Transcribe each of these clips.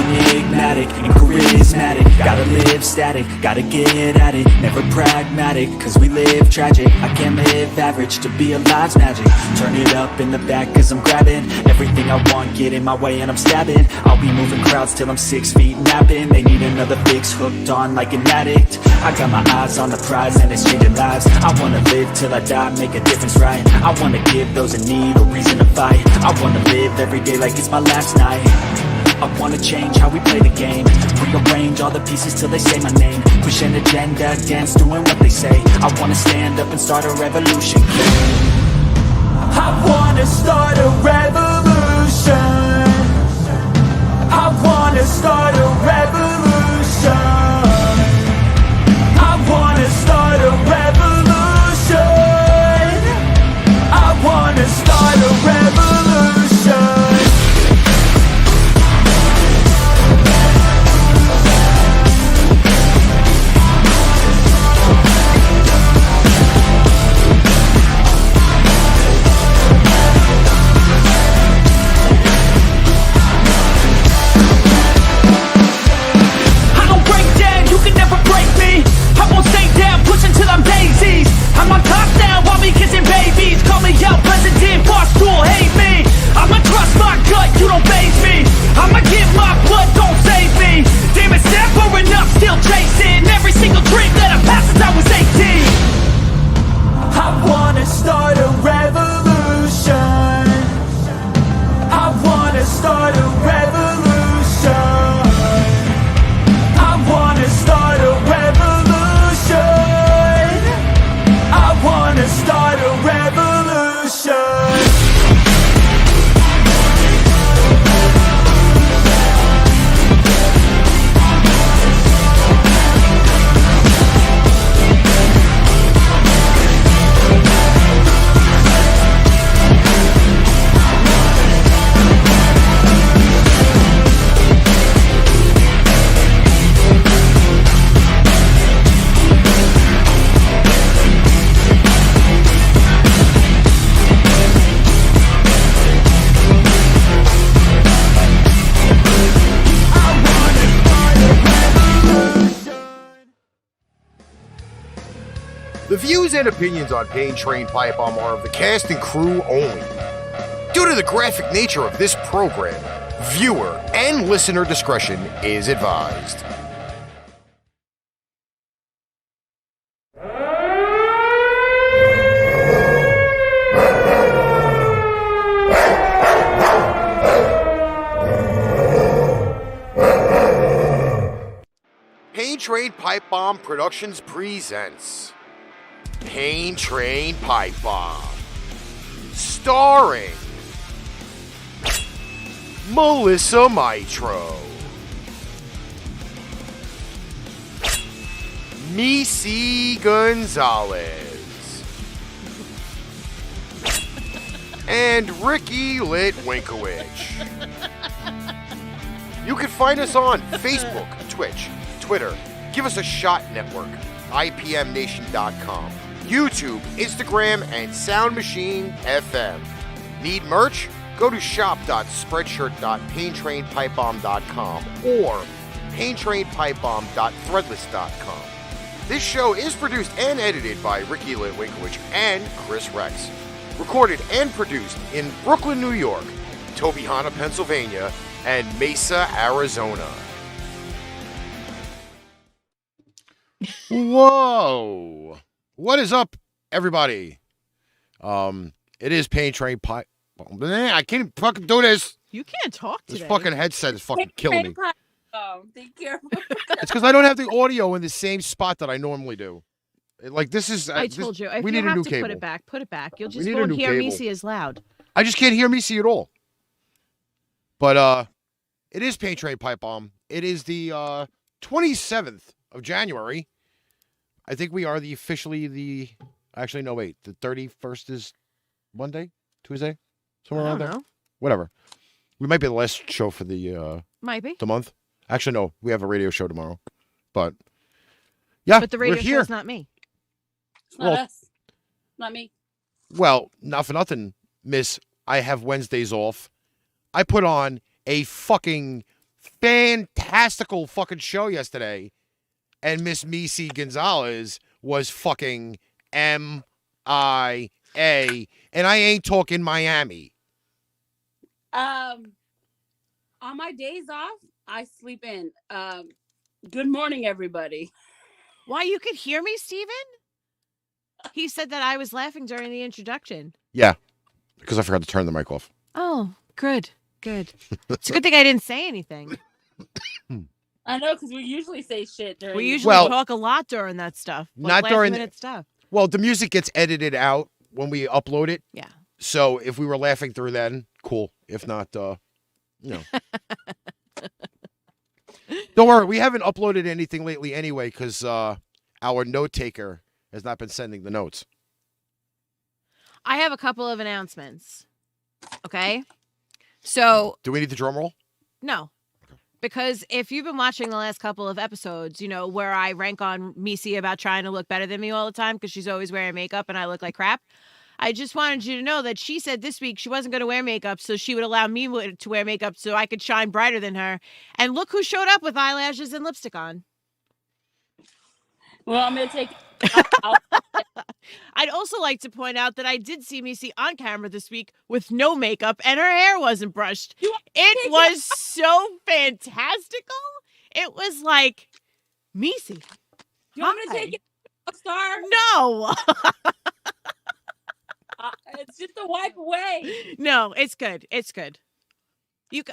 enigmatic and charismatic. Gotta live static, gotta get at it. Never pragmatic, cause we live tragic. I can't live average, to be alive's magic. Turn it up in the back cause I'm grabbing everything I want, get in my way and I'm stabbing. I'll be moving crowds till I'm 6 feet napping. They need another fix, hooked on like an addict. I got my eyes on the prize and it's changing lives. I wanna live till I die, make a difference, right? I wanna give those in need a reason to fight. I wanna live every day like it's my last night. I wanna change how we play the game. Rearrange all the pieces till they say my name. Push an agenda, dance doing what they say. I wanna stand up and start a revolution. I wanna start a revolution. I wanna start a revolution. I wanna start a revolution. I wanna start a revolution. I'm on top now while me kissing babies. Call me out president, boss tool, hate me. I'ma trust my gut, you don't faze me. I'ma give my blood, don't save me. Damn it, step for enough, still chasing every single dream that I've had since I was 18. I wanna start a revolution. I wanna start a revolution. I wanna start a revolution. I wanna start a revolution. The views and opinions on Train Pipebomb are of the cast and crew only. Due to the graphic nature of this program, viewer and listener discretion is advised. Train Pipebomb Productions presents Train Pipebomb, starring Melissa Mitro, Meice Gonzales, and Ricky Litwinkowich. You can find us on Facebook, Twitch, Twitter, Give Us a Shot Network, IPMNation.com, YouTube, Instagram, and Sound Machine FM. Need merch? Go to shop.spreadshirt.paintrainpipebomb.com or paintrainpipebomb.threadless.com. This show is produced and edited by Ricky Litwinkowich and Chris Rex. Recorded and produced in Brooklyn, New York, Tobyhanna, Pennsylvania, and Mesa, Arizona. Whoa! What is up, everybody? It is Train Pipe. I can't fucking do this. You can't talk today. This fucking headset is fucking killing me. Be careful. It's because I don't have the audio in the same spot that I normally do. Like this is. I told you. If we you need a have new to cable. put it back. Put it back. You'll just need a won't new hear cable. Meice as loud. I just can't hear Meice at all. But it is Train Pipebomb. It is the 27th of January. I think we are officially the 31st is Monday, Tuesday, somewhere around there. Whatever. We might be the last show for the Might be. the month. Actually, no, we have a radio show tomorrow. But yeah, But the radio we're here. show's not me. It's not us. Not me. Well, not for nothing, miss. I have Wednesdays off. I put on a fucking fantastical fucking show yesterday. And Miss Meice Gonzales was fucking MIA. And I ain't talking Miami. On my days off, I sleep in. Good morning, everybody. Why, you could hear me, Steven? He said that I was laughing during the introduction. Yeah, because I forgot to turn the mic off. Oh, good. It's a good thing I didn't say anything. I know, because we usually say shit during. We usually talk a lot during that stuff. Not during minute stuff. Well, the music gets edited out when we upload it. Yeah. So if we were laughing through then, cool. If not, Don't worry, we haven't uploaded anything lately anyway because our note taker has not been sending the notes. I have a couple of announcements. Okay? So... Do we need the drum roll? No. Because if you've been watching the last couple of episodes, where I rank on Meice about trying to look better than me all the time because she's always wearing makeup and I look like crap, I just wanted you to know that she said this week she wasn't going to wear makeup, so she would allow me to wear makeup so I could shine brighter than her. And look who showed up with eyelashes and lipstick on. Well, I'm going to take... I'd also like to point out that I did see Meice on camera this week with no makeup and her hair wasn't brushed. It was so fantastical. It was like, Meice. You want me to take it a star? No. It's just a wipe away. No, it's good. It's good.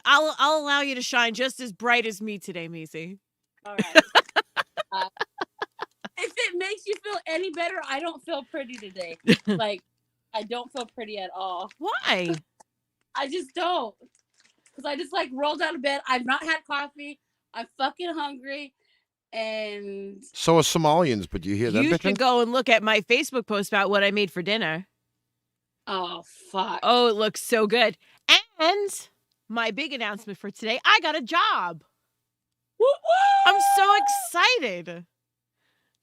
I'll allow you to shine just as bright as me today, Meice. All right. If it makes you feel any better, I don't feel pretty today. Like, I don't feel pretty at all. Why? I just don't. Because I just, rolled out of bed. I've not had coffee. I'm fucking hungry. And... So are Somalians, but you hear them You bitching? should go and look at my Facebook post about what I made for dinner. Oh, fuck. Oh, it looks so good. And my big announcement for today, I got a job. Woo-woo! I'm so excited.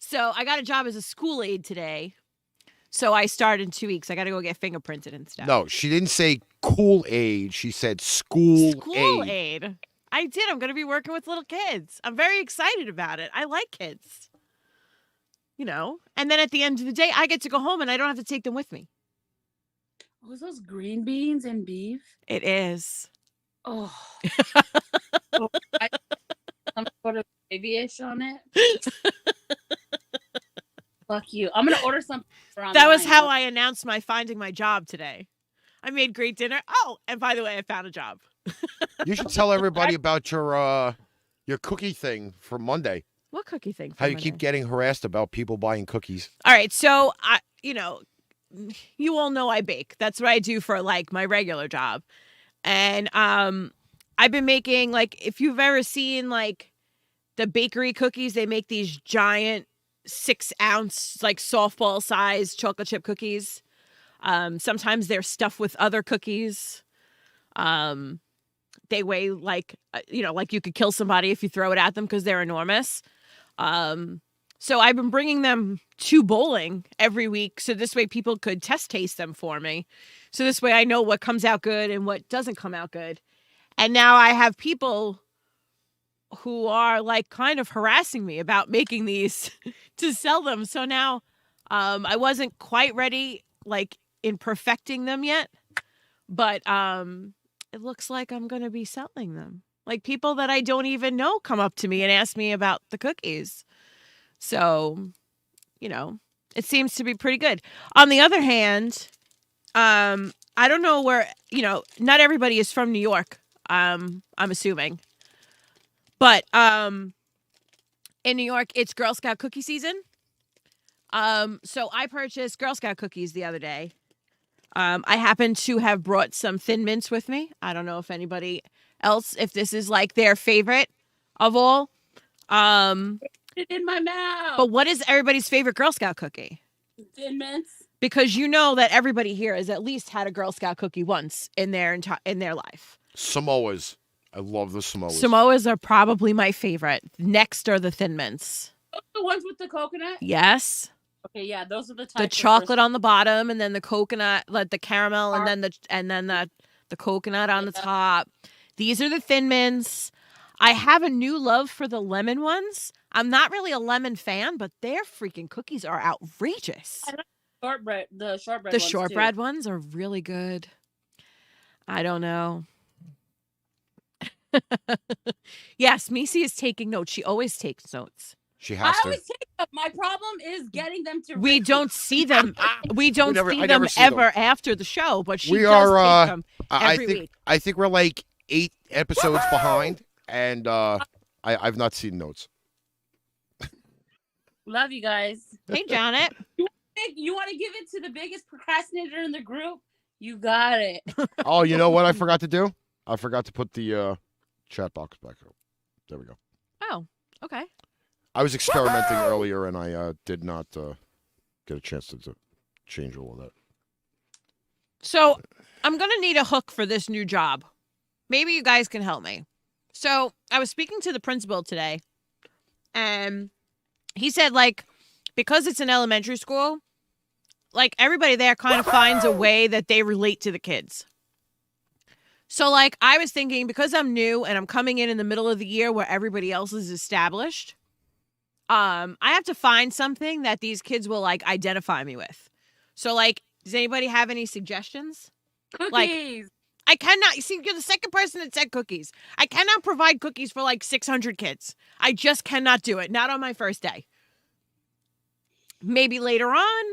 So I got a job as a school aide today. So I start in 2 weeks. I got to go get fingerprinted and stuff. No, she didn't say cool aid. She said school aid. I did. I'm going to be working with little kids. I'm very excited about it. I like kids. And then at the end of the day, I get to go home and I don't have to take them with me. Was those green beans and beef? It is. Oh. Some sort of gravy-ish on it. Fuck you. I'm going to order something from That was how I announced my finding my job today. I made great dinner. Oh, and by the way, I found a job. You should tell everybody about your cookie thing for Monday. What cookie thing? How you keep getting harassed about people buying cookies. All right. So, you all know I bake. That's what I do for my regular job. And I've been making if you've ever seen the bakery cookies, they make these giant 6-ounce softball sized chocolate chip cookies. Sometimes they're stuffed with other cookies. They weigh you could kill somebody if you throw it at them because they're enormous. So I've been bringing them to bowling every week. So this way people could taste them for me. So this way I know what comes out good and what doesn't come out good. And now I have people who are kind of harassing me about making these to sell them. So now I wasn't quite ready in perfecting them yet. But it looks like I'm going to be selling them. People that I don't even know come up to me and ask me about the cookies. So, it seems to be pretty good. On the other hand, I don't know where, not everybody is from New York, I'm assuming. But in New York, it's Girl Scout cookie season. So I purchased Girl Scout cookies the other day. I happen to have brought some Thin Mints with me. I don't know if anybody else, if this is their favorite of all. It in my mouth. But what is everybody's favorite Girl Scout cookie? Thin Mints. Because that everybody here has at least had a Girl Scout cookie once in their life. Samoas. I love the Samoas. Samoas are probably my favorite. Next are the Thin Mints. Those are the ones with the coconut? Yes. Okay, yeah, those are the types. The chocolate on the bottom, and then the coconut, the caramel, and then the coconut on the top. These are the Thin Mints. I have a new love for the lemon ones. I'm not really a lemon fan, but their freaking cookies are outrageous. I like shortbread. The shortbread. The ones, shortbread too. ones are really good. I don't know. Yes, Meice is taking notes. She always takes notes. She I has to. always take them. My problem is getting them to. We Ricky. don't see them. We don't never- see I them never see ever them. after the show, but she We does are, take them I every think week. I think we're like 8 episodes behind, and I've not seen notes. Love you guys. Hey, Janet. You want to give it to the biggest procrastinator in the group? You got it. Oh, you know what I forgot to do? I forgot to put the chat box back up. There we go. Oh, okay. I was experimenting earlier, and I did not get a chance to change all of that. So I'm going to need a hook for this new job. Maybe you guys can help me. So I was speaking to the principal today, and he said, like, because it's an elementary school, like, everybody there kind of finds a way that they relate to the kids. So, like, I was thinking, because I'm new and I'm coming in the middle of the year where everybody else is established, I have to find something that these kids will, like, identify me with. So, like, does anybody have any suggestions? Cookies. I cannot, you see, you're the second person that said cookies. I cannot provide cookies for like 600 kids. I just cannot do it. Not on my first day. Maybe later on.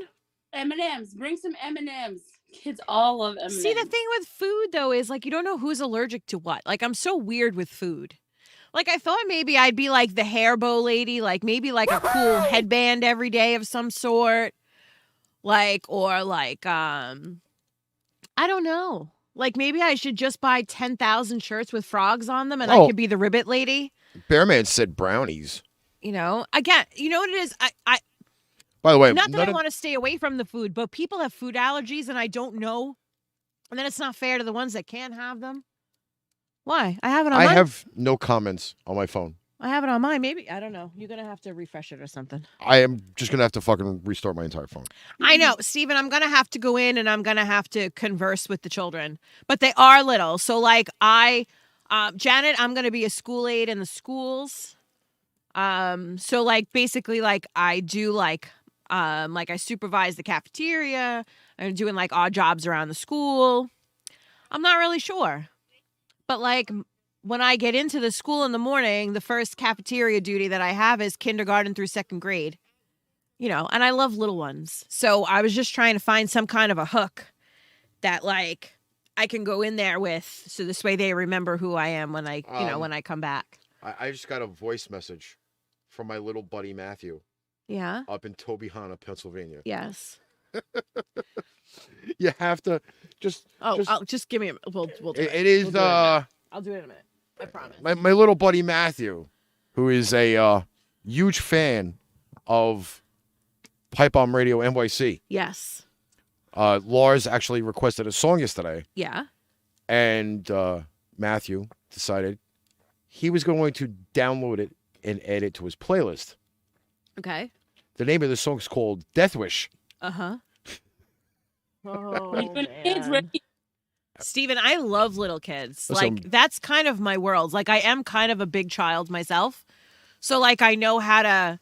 M&Ms. Bring some M&Ms. Kids all love M&Ms. See, the thing with food, though, is like you don't know who's allergic to what. Like, I'm so weird with food. Like, I thought maybe I'd be like the hair bow lady, like maybe like a cool headband every day of some sort. Like, or like, I don't know. Like, maybe I should just buy 10,000 shirts with frogs on them and I Oh. could be the ribbit lady. Bearman said brownies. You know, again, you know what it is? I By the way, not that none I of- want to stay away from the food, but people have food allergies and I don't know. And then it's not fair to the ones that can't have them. Why? I have it on I mine. have no comments on my phone. I have it on mine. Maybe. I don't know. You're going to have to refresh it or something. I am just gonna have to fucking restart my entire phone. I know, Steven, I'm going to have to go in and I'm going to have to converse with the children. But they are little. So, like, Janet, I'm going to be a school aide in the schools. So, like, basically, like, I do, like I supervise the cafeteria. I'm doing, like, odd jobs around the school. I'm not really sure. But, like, when I get into the school in the morning, the first cafeteria duty that I have is kindergarten through 2nd grade. You know, and I love little ones. So I was just trying to find some kind of a hook that, like, I can go in there with. So this way they remember who I am when I, when I come back. I just got a voice message from my little buddy Matthew Yeah. up in Tobyhanna, Pennsylvania. Yes. You have to just. Oh, just- just give me a we'll do it. It is We'll do it in a minute. I'll do it in a minute. I promise. my little buddy Matthew, who is a huge fan of Pipebomb Radio NYC. Yes. Lars actually requested a song yesterday, Yeah. and Matthew decided he was going to download it and add it to his playlist. Okay. The name of the song is called Death Wish. Uh-huh. Oh, When kids, man. Ricky. Steven, I love little kids. Listen. Like, that's kind of my world. Like, I am kind of a big child myself. So, like, I know how to,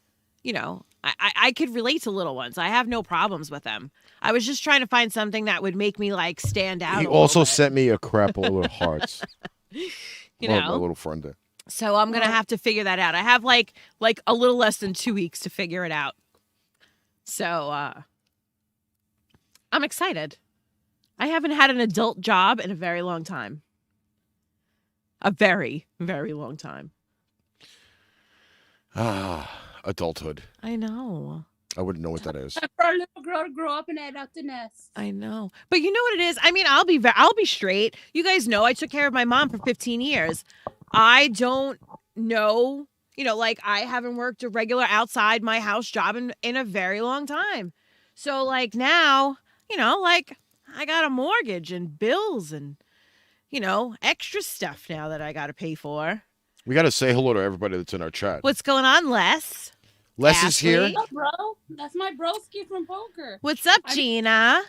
I could relate to little ones. I have no problems with them. I was just trying to find something that would make me, like, stand out He a little also bit, sent me a crap load of hearts. you My know? little friend there. So I'm going to have to figure that out. I have, like a little less than 2 weeks to figure it out. So, I'm excited. I haven't had an adult job in a very long time. A very, very long time. Adulthood. I know. I wouldn't know what that is. For a little girl to grow up and head out the nest. I know. But you know what it is? I mean, I'll be straight. You guys know I took care of my mom for 15 years. I don't know, like I haven't worked a regular outside my house job in a very long time. So like now, like I got a mortgage and bills and, extra stuff now that I got to pay for. We got to say hello to everybody that's in our chat. What's going on, Les? Les is here. Ashley? What's up, bro? That's my broski from poker. What's up, Gina?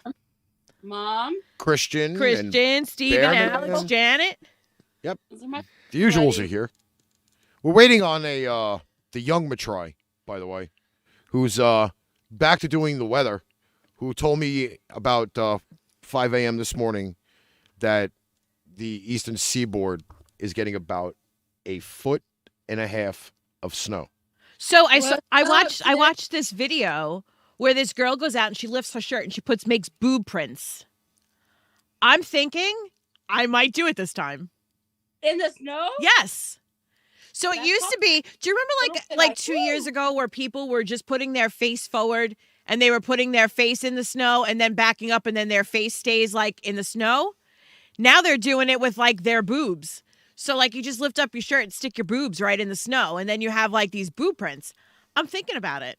Mom. Christian. And Christian, Steven, Bearman. Alex, Janet. Those are my the usuals buddy. are here. We're waiting on the young Mitro, by the way, who's back to doing the weather, who told me about 5 a.m. this morning that the eastern seaboard is getting about 1.5 feet of snow. So Well, I watched this video where this girl goes out and she lifts her shirt and she makes boob prints. I'm thinking I might do it this time. In the snow? Yes. So it That's used to be, do you remember like 2 years ago where people were just putting their face forward and they were putting their face in the snow and then backing up and then their face stays like in the snow? Now they're doing it with like their boobs. So like you just lift up your shirt and stick your boobs right in the snow and then you have like these boob prints. I'm thinking about it.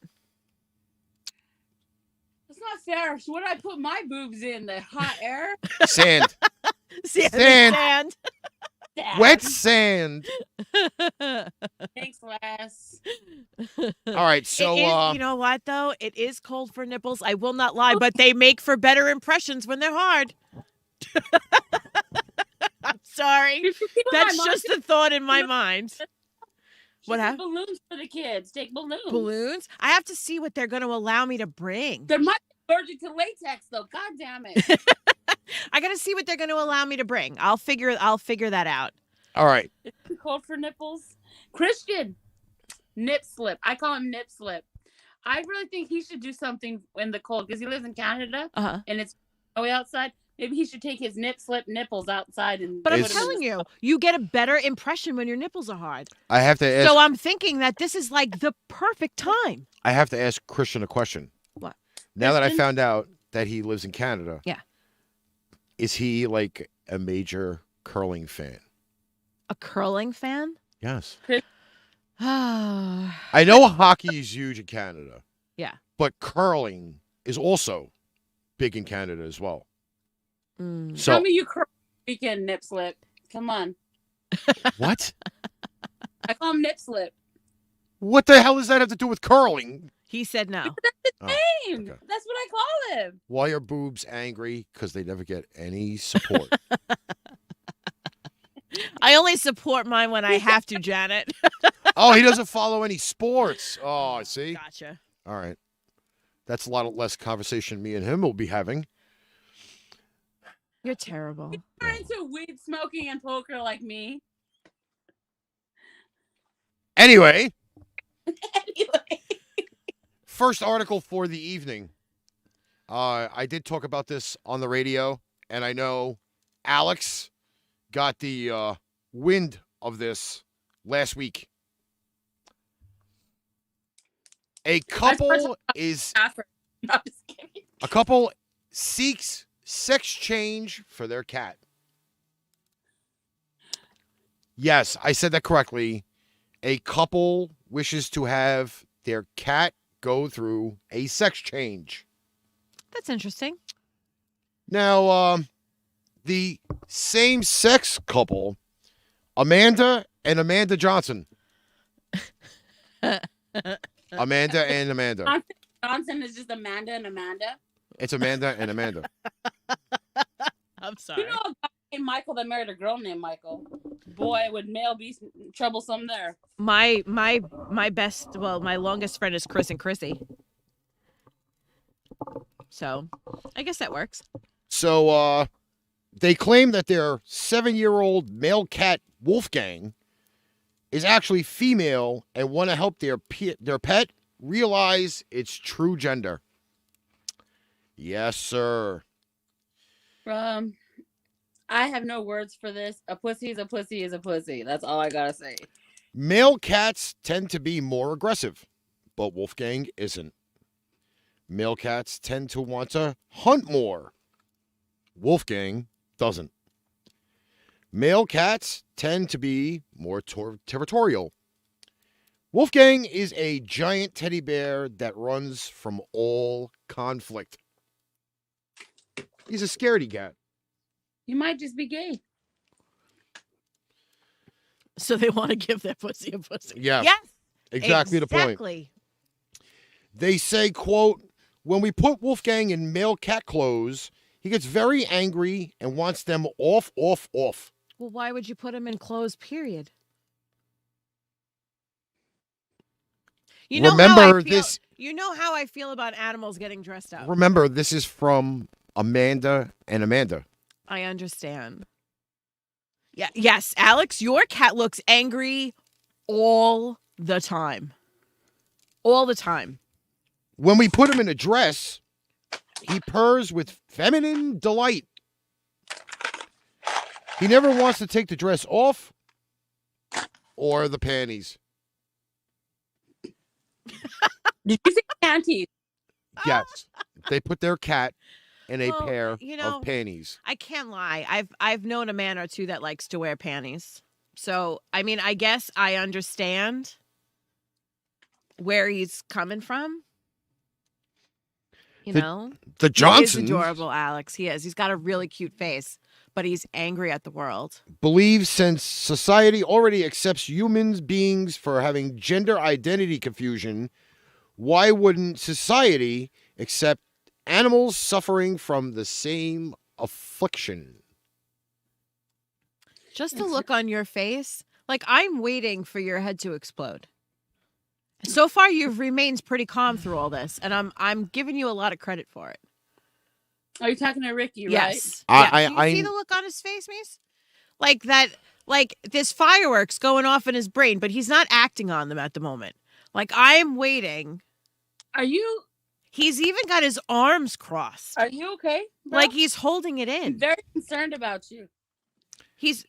It's not fair. So what do I put my boobs in? The hot air? Sand. Sand. Wet sand. Thanks, Les. All right, so It is, you know what though? It is cold for nipples. I will not lie, but they make for better impressions when they're hard. I'm sorry. That's just a thought in my mind. What happened? Balloons for the kids. Take balloons. Balloons? I have to see what they're going to allow me to bring. There might be allergic to latex though. God damn it. I got to see what they're going to allow me to bring. I'll figure that out. all right. It's too cold for nipples. Christian, nip slip. I call him nip slip. I really think he should do something in the cold because he lives in Canada and it's way outside. Maybe he should take his nip slip nipples outside and. But I'm It's- telling you, you get a better impression when your nipples are hard. I have to ask. So I'm thinking that this is like the perfect time. I have to ask Christian a question. What? Now that I Christian? found out that he lives in Canada. Yeah. Is he like a major curling fan? A curling fan? Yes. Yeah. I know hockey is huge in Canada. Yeah. But curling is also big in Canada as well. Mm. So Tell me you curl weekend nip slip. Come on. what? I call him nip slip. What the hell does that have to do with curling? He said no. Oh, Name. okay. That's what I call him. Why are boobs angry? Because they never get any support. I only support mine when I have to, Janet. Oh, he doesn't follow any sports. Oh, I see. Gotcha. All right. That's a lot less conversation me and him will be having. You're terrible. You're into weed smoking and poker like me. Anyway, Anyway. first article for the evening. I did talk about this on the radio, and I know Alex got the wind of this last week. A couple is I'm just kidding. a couple seeks sex change for their cat. Yes, I said that correctly. A couple wishes to have their cat go through a sex change. That's interesting. Now, the same-sex couple, Amanda and Amanda Johnson. Amanda and Amanda. Johnson is just Amanda and Amanda. It's Amanda and Amanda. I'm sorry. You know a guy named Michael that married a girl named Michael. Boy, would male be troublesome there. My longest friend is Chris and Chrissy. So, I guess that works. So, they claim that their 7-year-old male cat, Wolfgang, is actually female and want to help their pet realize its true gender. Yes, sir. I have no words for this. A pussy is a pussy is a pussy. That's all I gotta say. Male cats tend to be more aggressive, but Wolfgang isn't. Male cats tend to want to hunt more. Wolfgang doesn't. Male cats tend to be more territorial. Wolfgang is a giant teddy bear that runs from all conflict. He's a scaredy cat. You might just be gay. So they want to give their pussy a pussy. Yeah, Yes. exactly the point. Exactly. They say, quote, when we put Wolfgang in male cat clothes, he gets very angry and wants them off. Well, why would you put him in clothes, period? You know remember how I feel, this. You know how I feel about animals getting dressed up. Remember, this is from Amanda and Amanda. I understand. Yeah. Yes, Alex, your cat looks angry all the time. All the time. When we put him in a dress, he purrs with feminine delight. He never wants to take the dress off or the panties. Did you say panties? Yes. They put their cat in a Well, pair of panties. I can't lie. I've known a man or two that likes to wear panties. So, I mean, I guess I understand where he's coming from. You know? The Johnsons He is adorable, Alex. He is. He's got a really cute face, but he's angry at the world. believe since society already accepts human beings for having gender identity confusion, why wouldn't society accept animals suffering from the same affliction? Just the look on your face, like I'm waiting for your head to explode. So far, you've remained pretty calm through all this, and I'm giving you a lot of credit for it. Are you talking to Ricky, Yes. right? Yeah. Do you see the look on his face, Meice? Like that, like there's fireworks going off in his brain, but he's not acting on them at the moment. Like I'm waiting. Are you He's even got his arms crossed. Are you okay? Bro? Like he's holding it I'm in. very concerned about you. He's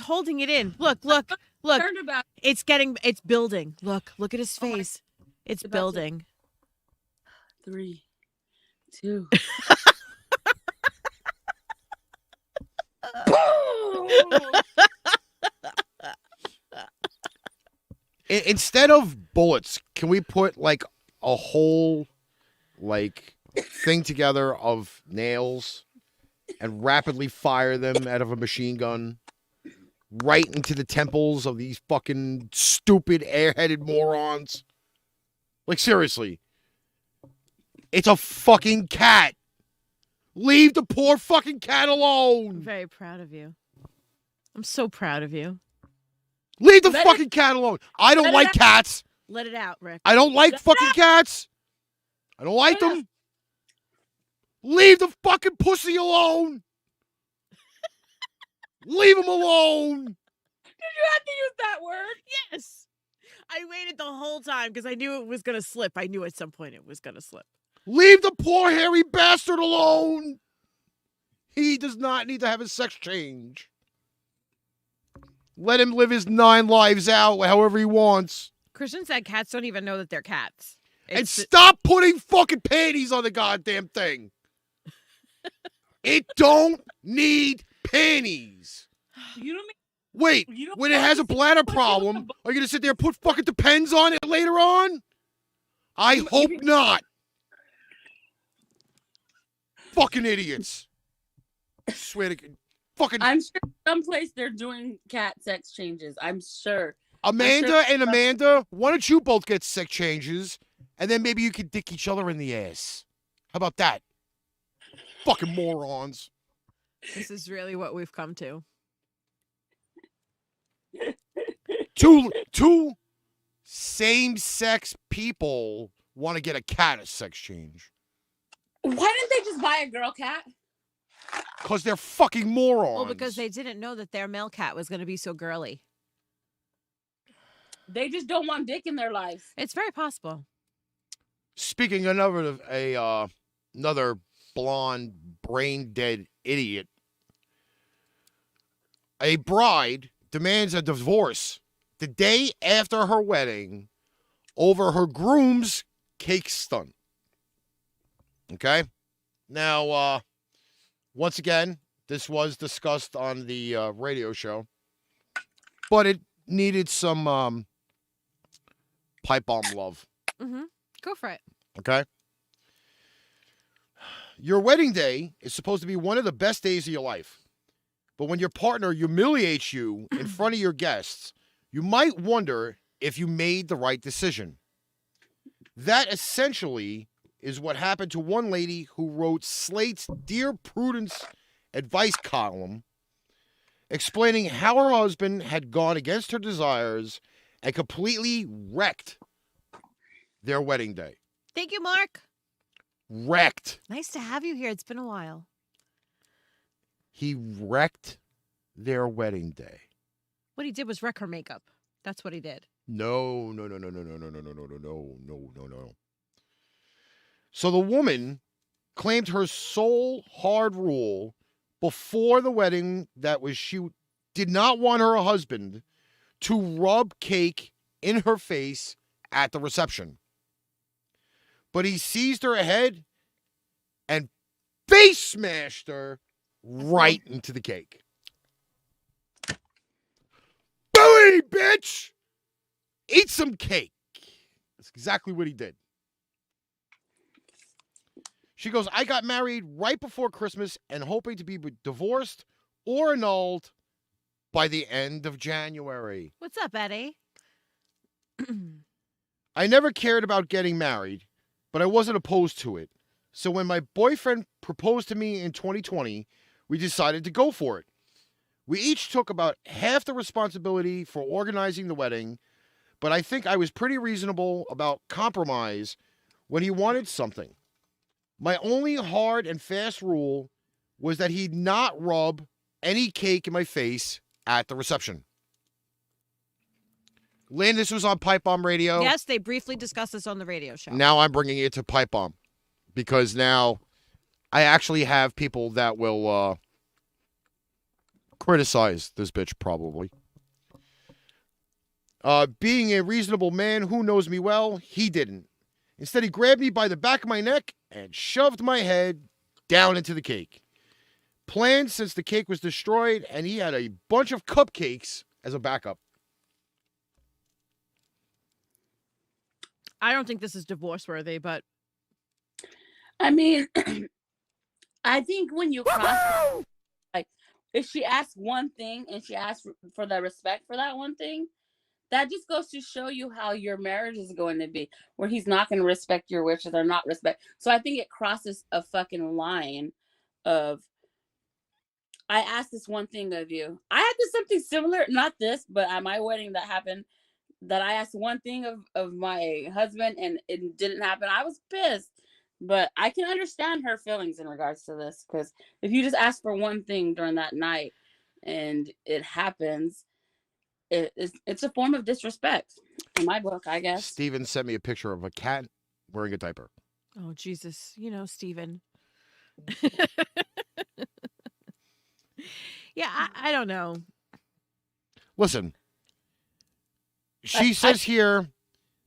holding it in. Look. Concerned about It's building. Look at his face. It's building. 3, 2. Instead of bullets, can we put like a whole like thing together of nails and rapidly fire them out of a machine gun right into the temples of these fucking stupid airheaded morons? Like seriously. It's a fucking cat. Leave the poor fucking cat I'm alone. very proud of you. I'm so proud of you. Leave the fucking cat alone. I don't like cats. Let it out, Rick. I don't like fucking cats. I don't like them. Leave the fucking pussy alone. Leave him alone. Did you have to use that word? Yes. I waited the whole time because I knew it was going to slip. I knew at some point it was going to slip. Leave the poor hairy bastard alone. He does not need to have a sex change. Let him live his 9 lives out however he wants. Christian said cats don't even know that they're cats. And stop putting fucking panties on the goddamn thing. It don't need panties. You don't mean Wait, when it has a bladder problem, are you going to sit there and put fucking Depends on it later on? I hope not. Fucking idiots. I swear to God. Fucking I'm sure someplace they're doing cat sex changes. I'm sure. Amanda and Amanda, why don't you both get sex changes, and then maybe you can dick each other in the ass. How about that? Fucking morons. This is really what we've come to. Two same-sex people want to get a cat a sex change. Why didn't they just buy a girl cat? Because they're fucking morons. Well, because they didn't know that their male cat was going to be so girly. They just don't want dick in their lives. It's very possible. Speaking of another blonde, brain-dead idiot, a bride demands a divorce the day after her wedding over her groom's cake stunt. Okay? Now, once again, this was discussed on the radio show, but it needed some pipe bomb love. Mm-hmm. Go for it. Okay? Your wedding day is supposed to be one of the best days of your life. But when your partner humiliates you in front of your guests, you might wonder if you made the right decision. That essentially is what happened to one lady who wrote Slate's Dear Prudence advice column, explaining how her husband had gone against her desires and completely wrecked their wedding day. Thank you, Mark. Wrecked. Nice to have you here. It's been a while. He wrecked their wedding day. What he did was wreck her makeup. That's what he did. No. So the woman claimed her sole hard rule before the wedding that was she did not want her husband to rub cake in her face at the reception. But he seized her head and face smashed her right into the cake. Billy, bitch! Eat some cake. That's exactly what he did. She goes, I got married right before Christmas and hoping to be divorced or annulled by the end of January. What's up, Eddie? I never cared about getting married, but I wasn't opposed to it. So when my boyfriend proposed to me in 2020, we decided to go for it. We each took about half the responsibility for organizing the wedding, but I think I was pretty reasonable about compromise when he wanted something. My only hard and fast rule was that he'd not rub any cake in my face at the reception. Lynn, this was on Pipebomb Radio. Yes, they briefly discussed this on the radio show. Now I'm bringing it to Pipebomb because now I actually have people that will criticize this bitch probably. Being a reasonable man who knows me well, he didn't. Instead, he grabbed me by the back of my neck and shoved my head down into the cake. Planned since the cake was destroyed, and he had a bunch of cupcakes as a backup. I don't think this is divorce worthy, but I mean, I think when you cross, like, if she asks one thing and she asks for the respect for that one thing, that just goes to show you how your marriage is going to be, where he's not going to respect your wishes or not respect. So I think it crosses a fucking line of, I asked this one thing of you. I had this something similar, not this, but at my wedding that happened, that I asked one thing of my husband and it didn't happen. I was pissed, but I can understand her feelings in regards to this, because if you just ask for one thing during that night and it happens, it's a form of disrespect in my book, I guess. Steven sent me a picture of a cat wearing a diaper. oh Jesus, you know, Steven. Yeah, I don't know. Listen, she says here,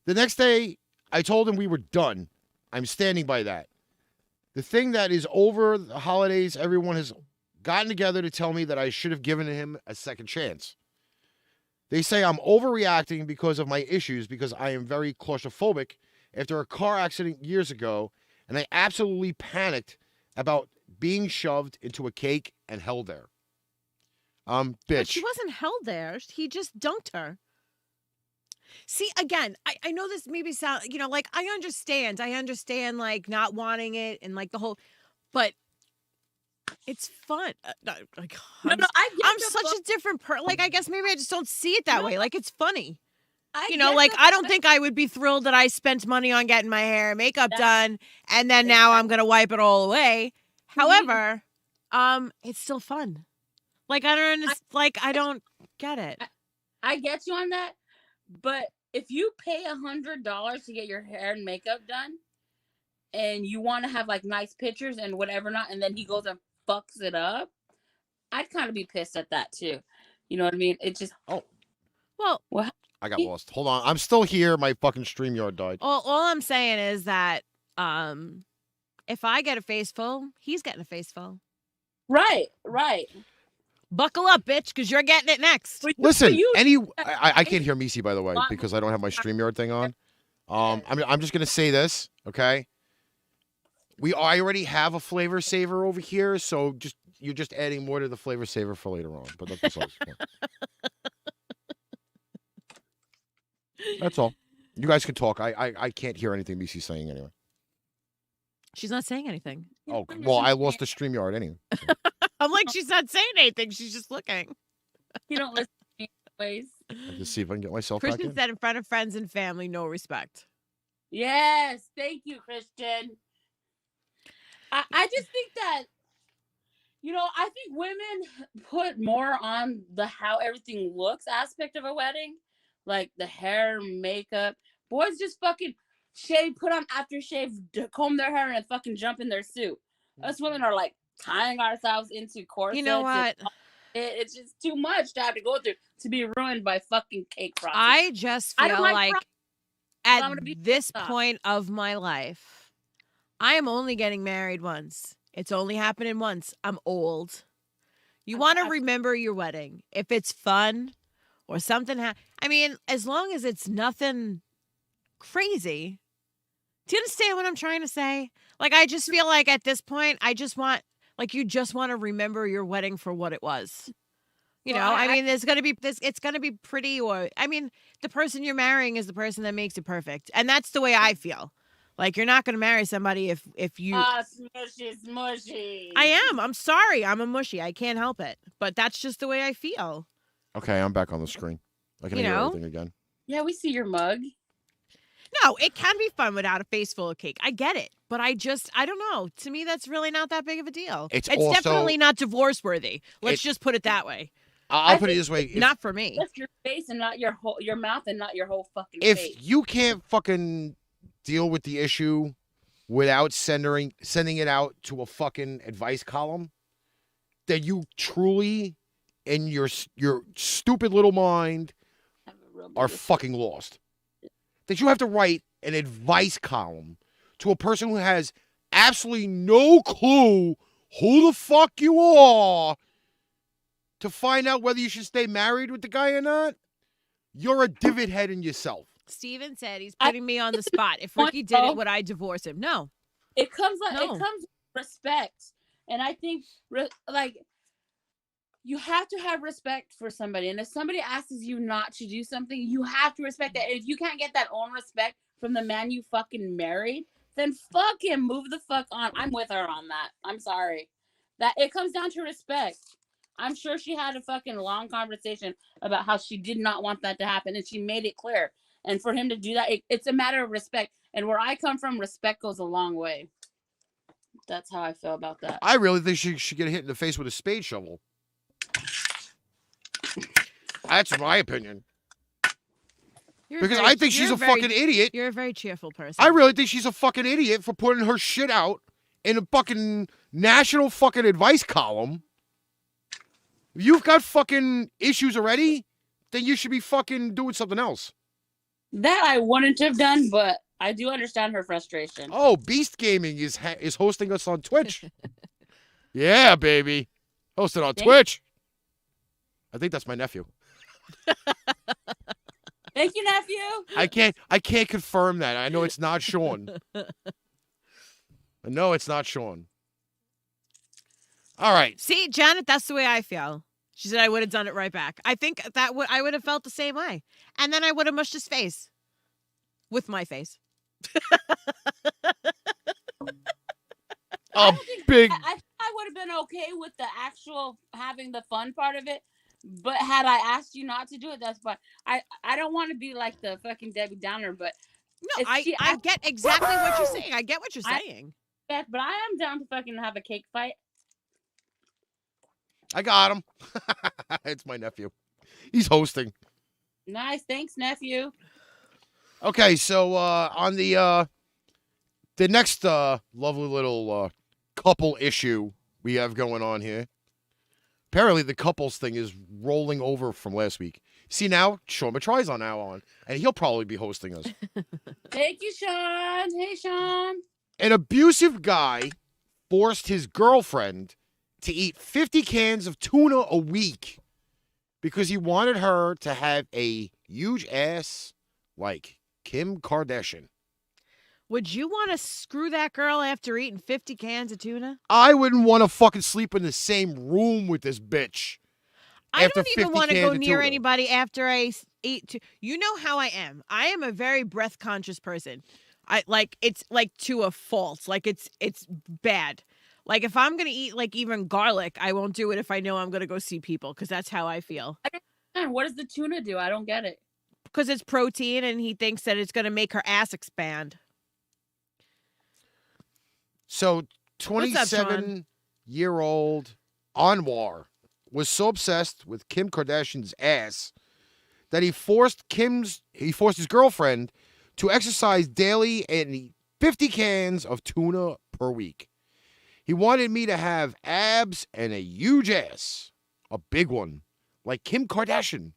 the next day I told him we were done. I'm standing by that. The thing that is over the holidays, everyone has gotten together to tell me that I should have given him a second chance. They say I'm overreacting because of my issues because I am very claustrophobic after a car accident years ago, and I absolutely panicked about being shoved into a cake and held there. Bitch. But she wasn't held there. He just dunked her. See, again, I know this maybe sound, you know, like I understand like not wanting it and like the whole, but it's fun. Like, I'm such a different person. Like, I guess maybe I just don't see it that way. Like, it's funny. You know, like, I don't think I would be thrilled that I spent money on getting my hair and makeup done, and then now I'm going to wipe it all away. However, it's still fun. Like, I don't understand. Like, I don't get it. I get you on that, but if you pay $100 to get your hair and makeup done, and you want to have, like, nice pictures and whatever not, and then he goes and fucks it up, I'd kind of be pissed at that too. You know what I mean? It just well, I got lost. Hold on, I'm still here. My fucking StreamYard died. All I'm saying is that if I get a face full, he's getting a face full. Right. Buckle up, bitch, because you're getting it next. Listen, I can't hear Meice, by the way, because I don't have my StreamYard thing on. I'm just gonna say this, okay? I already have a flavor saver over here, so you're just adding more to the flavor saver for later on. But that's besides the point. That's all. You guys can talk. I can't hear anything Meice's saying anyway. She's not saying anything. Oh, well, I lost the StreamYard anyway. So. I'm like, she's not saying anything. She's just looking. You don't listen to me anyways. I'll just see if I can get myself back Christian in. said in front of friends and family, no respect. Yes, thank you, Christian. I just think that, I think women put more on the how everything looks aspect of a wedding, like the hair, makeup. Boys just fucking shave, put on aftershave, comb their hair, and fucking jump in their suit. Us women are like tying ourselves into corsets. You know what? It's just too much to have to go through to be ruined by fucking cake frosting. I just feel like at this point of my life, I am only getting married once. It's only happening once. I'm old. You want to remember your wedding. If it's fun or something. I mean, as long as it's nothing crazy. Do you understand what I'm trying to say? Like, I just feel like at this point, I just want, like, you just want to remember your wedding for what it was. You know, I mean, there's going to be this, it's going to be pretty, or, I mean, the person you're marrying is the person that makes it perfect. And that's the way I feel. Like, you're not going to marry somebody if you... Smushy. I am. I'm sorry. I'm a mushy. I can't help it. But that's just the way I feel. Okay, I'm back on the screen. I can hear everything again. Yeah, we see your mug. No, it can be fun without a face full of cake. I get it. But I don't know. To me, that's really not that big of a deal. It's also, definitely not divorce worthy. Let's just put it that way. I'll put it this way. Not for me. Just your face and not your mouth and not your whole fucking face. If you can't fucking deal with the issue without sending it out to a fucking advice column, then you truly, in your stupid little mind, are fucking lost. That you have to write an advice column to a person who has absolutely no clue who the fuck you are to find out whether you should stay married with the guy or not. You're a divot head in yourself. Steven said he's putting me on the spot. If Ricky did it, would I divorce him? No. It comes with respect. And I think, like, you have to have respect for somebody. And if somebody asks you not to do something, you have to respect that. If you can't get that own respect from the man you fucking married, then fuck him. Move the fuck on. I'm with her on that. I'm sorry. That it comes down to respect. I'm sure she had a fucking long conversation about how she did not want that to happen. And she made it clear. And for him to do that, it's a matter of respect. And where I come from, respect goes a long way. That's how I feel about that. I really think she should get hit in the face with a spade shovel. That's my opinion. I think she's a fucking idiot. You're a very cheerful person. I really think she's a fucking idiot for putting her shit out in a fucking national fucking advice column. If you've got fucking issues already, then you should be fucking doing something else. That I wouldn't have done, but I do understand her frustration. Oh, Beast Gaming is hosting us on Twitch. Yeah, baby. Hosted on Twitch. I think that's my nephew. Thank you, nephew. I can't confirm that. I know it's not Sean. No, it's not Sean. All right. See, Janet, that's the way I feel. She said I would have done it right back. I think I would have felt the same way. And then I would have mushed his face. With my face. I would have been okay with the actual having the fun part of it. But had I asked you not to do it, that's fine. I don't want to be like the fucking Debbie Downer, but... No, I get exactly what you're saying. I get what you're saying. Yeah, but I am down to fucking have a cake fight. I got him. It's my nephew. He's hosting. Nice. Thanks, nephew. Okay, so on the next lovely little couple issue we have going on here. Apparently the couples thing is rolling over from last week. See now, Sean Matry's on now on, and he'll probably be hosting us. Thank you, Sean. Hey, Sean. An abusive guy forced his girlfriend to eat 50 cans of tuna a week because he wanted her to have a huge ass like Kim Kardashian. Would you want to screw that girl after eating 50 cans of tuna? I wouldn't want to fucking sleep in the same room with this bitch. I don't even want to go near anybody after I eat. You know how I am. I am a very breath conscious person. It's like to a fault. Like it's bad. Like if I'm going to eat like even garlic, I won't do it if I know I'm going to go see people because that's how I feel. What does the tuna do? I don't get it. Because it's protein and he thinks that it's going to make her ass expand. So What's up, Sean? 27-year-old Anwar was so obsessed with Kim Kardashian's ass that he forced his girlfriend to exercise daily and eat 50 cans of tuna per week. He wanted me to have abs and a huge ass, a big one, like Kim Kardashian.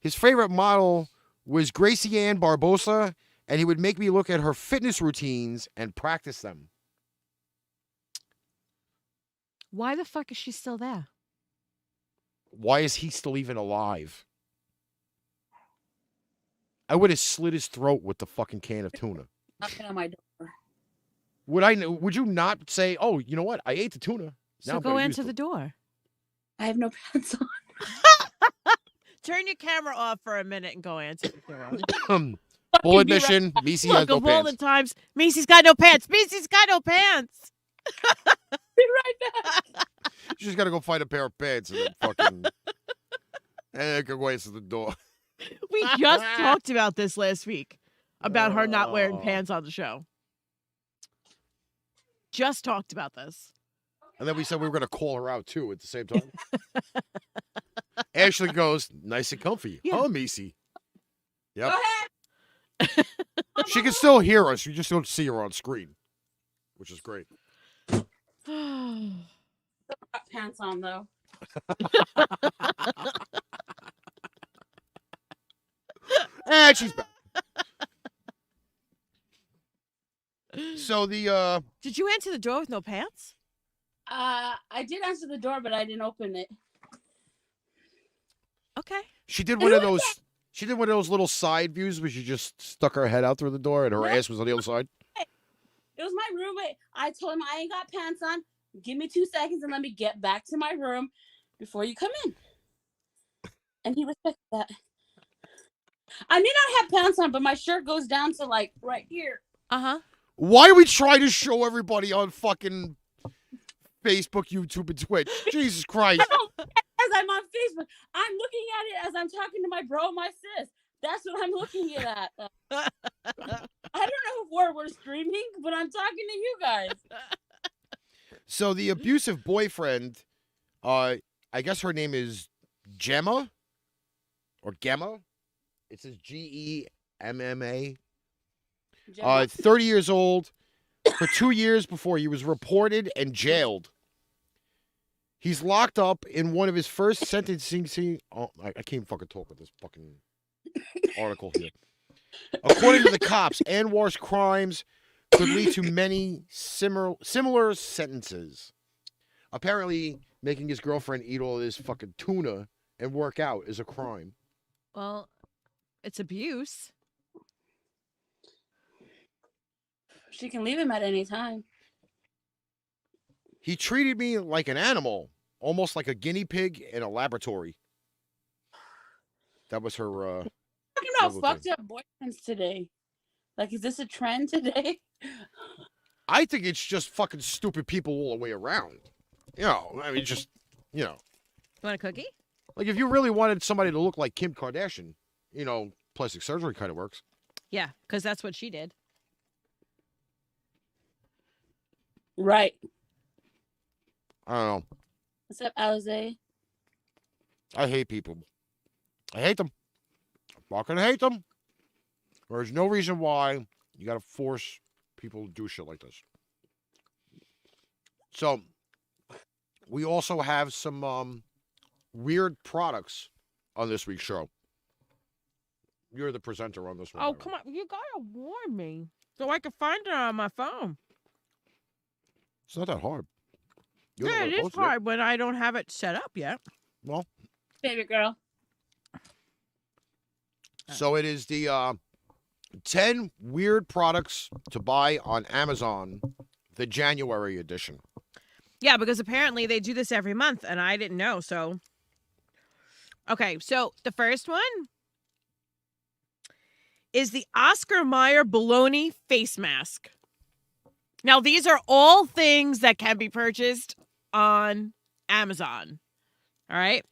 His favorite model was Gracie Ann Barbosa, and he would make me look at her fitness routines and practice them. Why the fuck is she still there? Why is he still even alive? I would have slit his throat with the fucking can of tuna. Knocking on my door. Would you not say, "Oh, you know what? I ate the tuna. So go answer the door. I have no pants on. Turn your camera off for a minute and go answer the door. Full admission, Meice has Look, no of all pants. the times, Macy's got no pants. Macy's got no pants. Be right back. You just gotta go find a pair of pants and then fucking and go answer the door. We just talked about this last week, about her not wearing pants on the show. Just talked about this. And then we said we were gonna call her out too at the same time. Ashley goes, "Nice and comfy." Yeah. Oh, Meice. Yep. Go ahead. She can still hear us. You just don't see her on screen, which is great. Got pants on though. And she's back. So the Did you answer the door with no pants? I did answer the door, but I didn't open it. Okay. she did one of those. She did one of those little side views where she just stuck her head out through the door and her ass was on the other side. It was my roommate. I told him I ain't got pants on. Give me 2 seconds and let me get back to my room before you come in. And he respected that. I may not have pants on, but my shirt goes down to like right here. Uh-huh. Why are we trying to show everybody on fucking Facebook, YouTube, and Twitch? Jesus Christ. As I'm on Facebook, I'm looking at it as I'm talking to my bro and my sis. That's what I'm looking at. I don't know if we're streaming, but I'm talking to you guys. So the abusive boyfriend, I guess her name is Gemma or Gemma. It says Gemma. 30 years old. For 2 years before he was reported and jailed. He's locked up in one of his first sentencing scene. Oh, I can't fucking talk with this fucking article here. According to the cops, Anwar's crimes could lead to many similar sentences. Apparently, making his girlfriend eat all this fucking tuna and work out is a crime. Well, it's abuse. She can leave him at any time. He treated me like an animal, almost like a guinea pig in a laboratory. That was her. Talking about fucked up boyfriends today. Like, is this a trend today? I think it's just fucking stupid people all the way around. You know, I mean, just, you know. You want a cookie? Like, if you really wanted somebody to look like Kim Kardashian, you know, plastic surgery kind of works. Yeah, because that's what she did. Right. I don't know. What's up, Alize? I hate people. I hate them. I fucking hate them. There's no reason why you gotta force people to do shit like this. So, we also have some weird products on this week's show. You're the presenter on this one. Oh, come on. You gotta warn me so I can find it on my phone. It's not that hard. Yeah, it is hard when I don't have it set up yet. Well, favorite girl. So it is the 10 weird products to buy on Amazon, the January edition. Yeah, because apparently they do this every month, and I didn't know, so. Okay, so the first one is the Oscar Mayer Bologna face mask. Now, these are all things that can be purchased on Amazon. All right?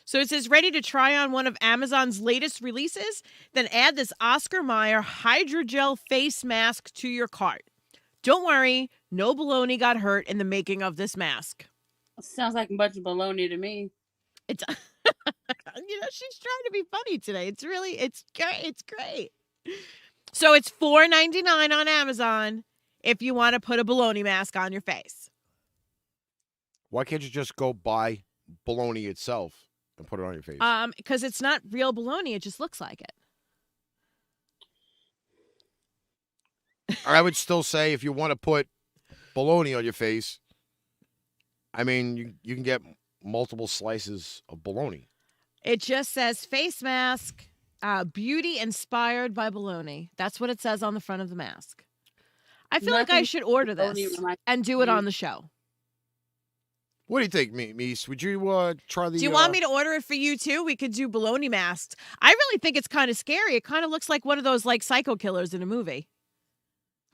So it says, ready to try on one of Amazon's latest releases? Then add this Oscar Mayer Hydrogel face mask to your cart. Don't worry, no baloney got hurt in the making of this mask. Sounds like a bunch of baloney to me. It's, she's trying to be funny today. It's great. It's great. So it's $4.99 on Amazon if you want to put a baloney mask on your face. Why can't you just go buy bologna itself and put it on your face? Because it's not real baloney. It just looks like it. I would still say if you want to put bologna on your face, I mean, you can get multiple slices of bologna. It just says face mask, beauty inspired by bologna. That's what it says on the front of the mask. I feel like I should order this and do it on the show. What do you think, Meice? Would you try the... Do you want me to order it for you, too? We could do bologna masks. I really think it's kind of scary. It kind of looks like one of those, like, psycho killers in a movie.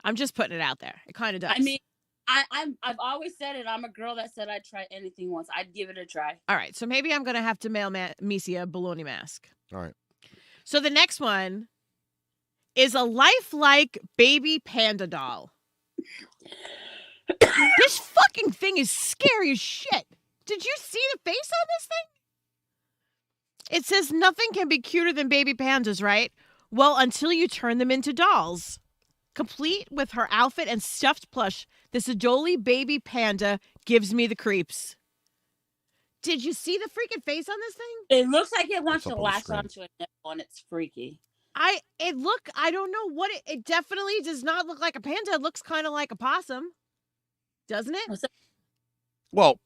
I'm just putting it out there. It kind of does. I mean, I've always said it. I'm a girl that said I'd try anything once. I'd give it a try. All right. So maybe I'm going to have to mail Meice a bologna mask. All right. So the next one is a lifelike baby panda doll. This fucking thing is scary as shit. Did you see the face on this thing? It says nothing can be cuter than baby pandas, right? Well, until you turn them into dolls. Complete with her outfit and stuffed plush, this adorable baby panda gives me the creeps. Did you see the freaking face on this thing? It looks like it wants to latch onto a nipple, and it's freaky. I don't know what it definitely does not look like a panda. It looks kind of like a possum. Doesn't it? Well,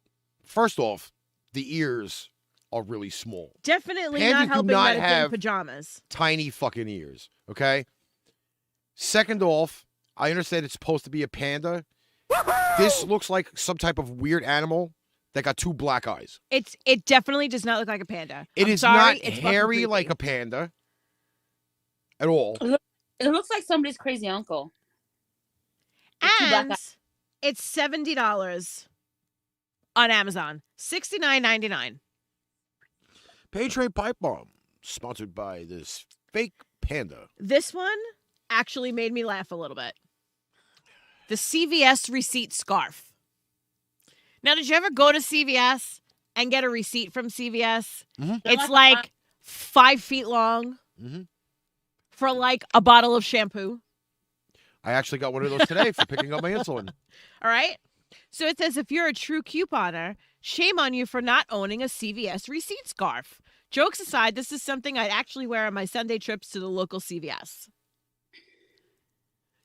first off, the ears are really small. Definitely Pandas not helping do not that it's in have pajamas. Tiny fucking ears, okay? Second off, I understand it's supposed to be a panda. This looks like some type of weird animal that got two black eyes. It definitely does not look like a panda. It is not hairy like a panda at all. It looks like somebody's crazy uncle. And it's $70 on Amazon. $69.99. Train Pipebomb, sponsored by this fake panda. This one actually made me laugh a little bit. The CVS receipt scarf. Now, did you ever go to CVS and get a receipt from CVS? Mm-hmm. It's like 5 feet long for like a bottle of shampoo. I actually got one of those today for picking up my insulin. All right. So it says, if you're a true couponer, shame on you for not owning a CVS receipt scarf. Jokes aside, this is something I'd actually wear on my Sunday trips to the local CVS.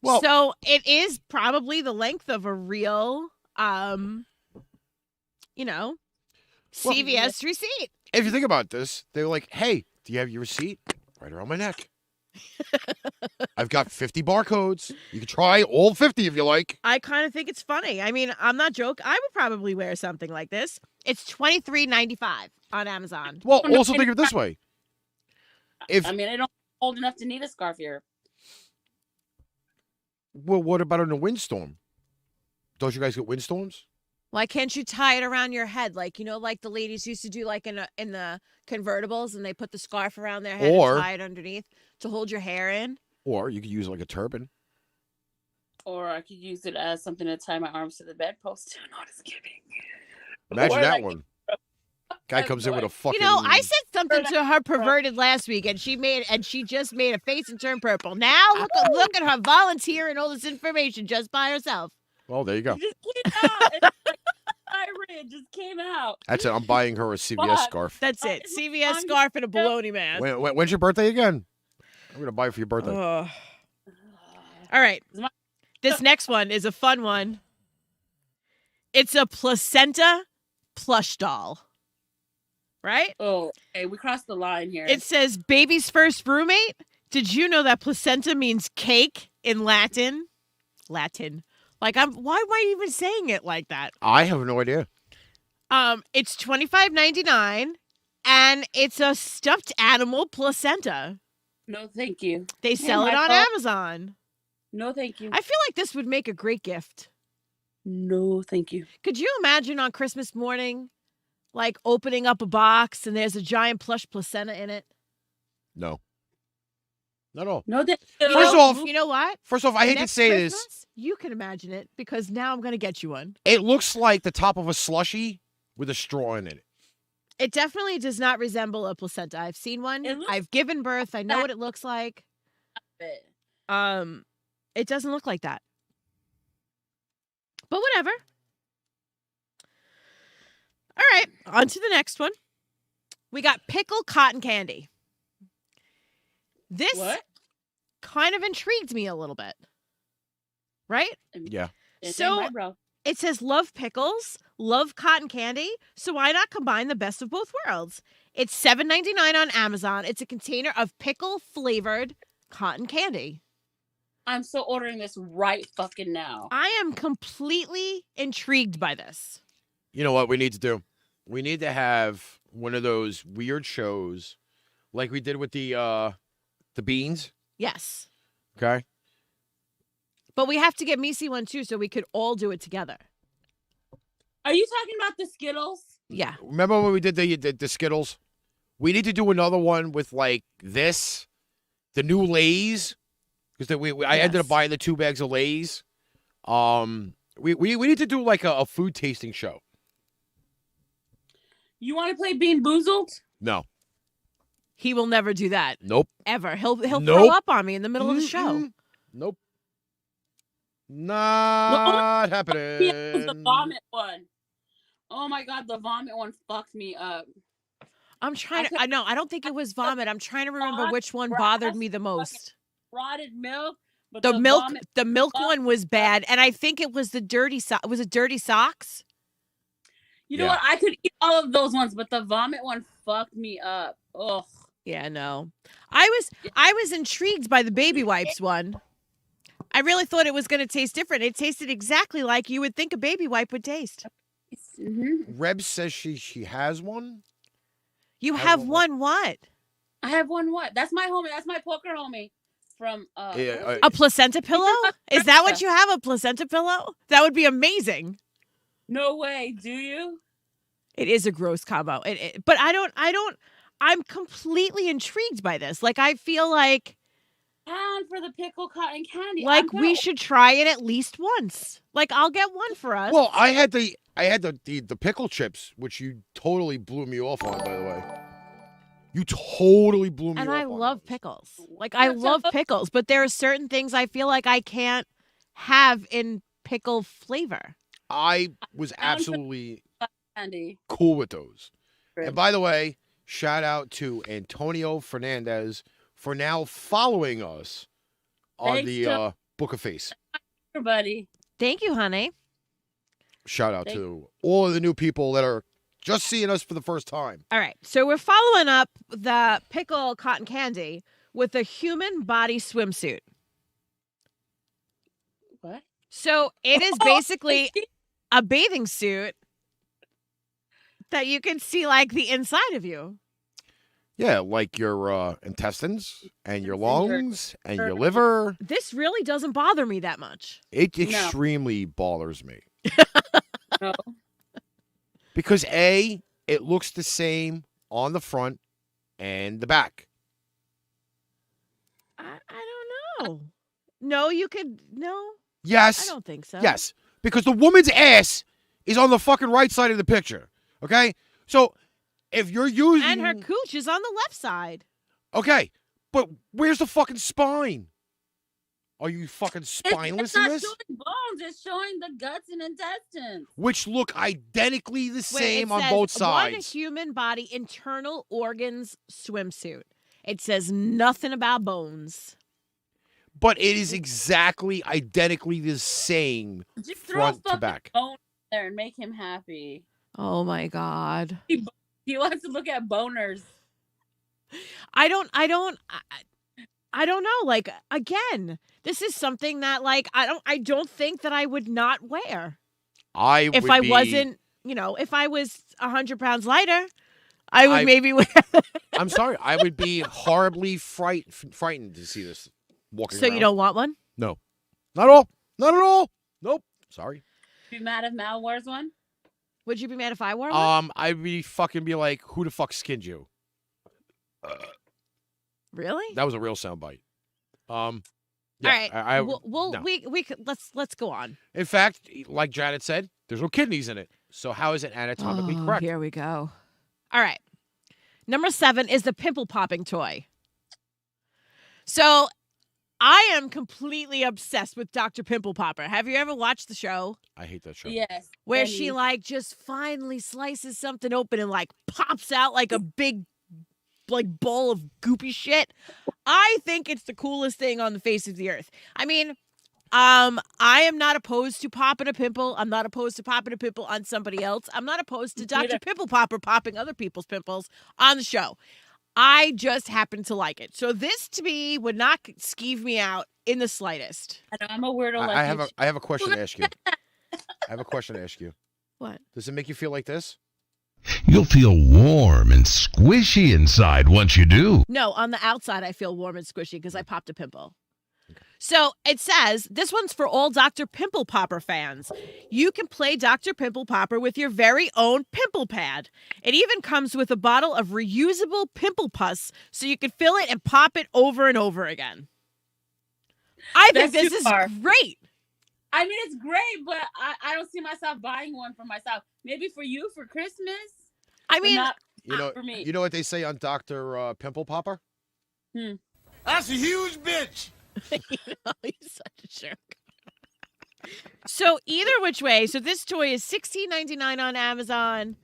Well, so it is probably the length of a real, CVS receipt. If you think about this, they were like, hey, do you have your receipt? Right around my neck. I've got 50 barcodes. You can try all 50 if you like. I kind of think it's funny. I mean, I'm not joking. I would probably wear something like this. It's $23.95 on Amazon. Well, also think of it this way. I don't old enough to need a scarf here. Well, what about in a windstorm? Don't you guys get windstorms? Why can't you tie it around your head? Like, like the ladies used to do like in the convertibles, and they put the scarf around their head and tie it underneath to hold your hair in. Or you could use like a turban. Or I could use it as something to tie my arms to the bedpost. No, just kidding. Imagine that one. Guy comes in with a fucking... I said something to her perverted last week, and she just made a face and turned purple. Now look at her volunteering all this information just by herself. Well, there you go. It just came out. It just came out. That's it. I'm buying her a CVS scarf. That's it. CVS scarf and a baloney mask. When's your birthday again? I'm going to buy it for your birthday. All right. This next one is a fun one. It's a placenta plush doll. Right? Oh, okay. We crossed the line here. It says baby's first roommate. Did you know that placenta means cake in Latin? Like, why am I even saying it like that? I have no idea. It's $25.99, and it's a stuffed animal placenta. No, thank you. They sell it on Amazon. No, thank you. I feel like this would make a great gift. No, thank you. Could you imagine on Christmas morning, like opening up a box and there's a giant plush placenta in it? No. No. No, that. First off, you know what? First off, I hate to Next say Christmas, this. You can imagine it because now I'm going to get you one. It looks like the top of a slushie with a straw in it. It definitely does not resemble a placenta. I've seen one. I've given birth. I know what it looks like. It doesn't look like that. But whatever. All right, on to the next one. We got Pickle cotton candy. This kind of intrigued me a little bit. Right? Yeah. So it says love pickles, love cotton candy, so why not combine the best of both worlds? It's $7.99 on Amazon. It's a container of pickle-flavored cotton candy. I'm so ordering this right fucking now. I am completely intrigued by this. You know what we need to do? We need to have one of those weird shows like we did with the beans. Yes. Okay. But we have to get Meice one too, so we could all do it together. Are you talking about the Skittles? Yeah. Remember when we did the Skittles? We need to do another one with like this, the new Lay's, because I ended up buying the 2 bags of Lay's. We need to do like a food tasting show. You want to play Bean Boozled? No. He will never do that. Nope. Ever. He'll throw up on me in the middle of the show. Nope. Not happening. It was the vomit one. Oh my god, the vomit one fucked me up. I'm trying to. I don't think it was vomit. I'm trying to remember which one bothered me the most. Rotted milk. But the milk. vomit, the milk one was bad, and I think it was the dirty Was it dirty socks? You know what? I could eat all of those ones, but the vomit one fucked me up. Ugh. Yeah, no. I was intrigued by the baby wipes one. I really thought it was going to taste different. It tasted exactly like you would think a baby wipe would taste. Mm-hmm. Reb says she has one. You have one what? I have one what? That's my homie. That's my poker homie from a placenta pillow? Is that what you have? A placenta pillow? That would be amazing. No way. Do you? It is a gross combo. But I'm completely intrigued by this. Like I feel like and for the pickle cotton candy. Like we should try it at least once. Like I'll get one for us. Well, I had the pickle chips, which you totally blew me off on, by the way. You totally blew me off on. And I love pickles. Like I love pickles, but there are certain things I feel like I can't have in pickle flavor. I was absolutely cool with those. And by the way, shout out to Antonio Fernandez for now following us on the Book of Face. Everybody. Thank you, honey. Shout out to all of the new people that are just seeing us for the first time. All right. So we're following up the pickle cotton candy with a human body swimsuit. What? So it is basically a bathing suit that you can see like the inside of you. Yeah, like your intestines and your lungs and your liver. This really doesn't bother me that much. It extremely bothers me. No. Because A, it looks the same on the front and the back. I don't know. No, you could. No. Yes. I don't think so. Yes. Because the woman's ass is on the fucking right side of the picture. Okay? So if you're using. And her cooch is on the left side. Okay. But where's the fucking spine? Are you fucking spineless in this? It's not showing bones. It's showing the guts and intestines. Which look identically the same on both sides. One human body internal organs swimsuit. It says nothing about bones. But it is exactly identically the same Just front throw to back. Bone there and make him happy. Oh my God. He wants to look at boners. I don't know. Like, again, this is something that like I don't think that I would not wear. If I wasn't, if I was 100 pounds lighter, I would maybe wear. I'm sorry. I would be horribly frightened to see this walking around. So you don't want one? No. Not at all. Not at all. Nope. Sorry. Be mad if Mal wears one? Would you be mad if I wore one? I'd be like, who the fuck skinned you? Really? That was a real soundbite. Yeah, All right. no. We could, let's go on. In fact, like Janet said, there's no kidneys in it. So how is it anatomically correct? Here we go. All right. Number 7 is the pimple popping toy. So I am completely obsessed with Dr. Pimple Popper. Have you ever watched the show? I hate that show. Yes. Where she like just finally slices something open and like pops out like a big like bowl of goopy shit. I think it's the coolest thing on the face of the earth. I mean, I am not opposed to popping a pimple. I'm not opposed to popping a pimple on somebody else. I'm not opposed to Dr. Pimple Popper popping other people's pimples on the show. I just happen to like it. So this to me would not skeeve me out in the slightest. I know I'm a weirdo. I have a question to ask you. I have a question to ask you. What? Does it make you feel like this? You'll feel warm and squishy inside once you do. No, on the outside I feel warm and squishy because I popped a pimple. So it says, this one's for all Dr. Pimple Popper fans. You can play Dr. Pimple Popper with your very own pimple pad. It even comes with a bottle of reusable pimple pus so you can fill it and pop it over and over again. I think this is great. I mean, it's great, but I don't see myself buying one for myself. Maybe for you for Christmas. I mean, not for me. You know what they say on Dr. Pimple Popper? That's a huge bitch. He's such a jerk. So either which way, so this toy is $16.99 on Amazon.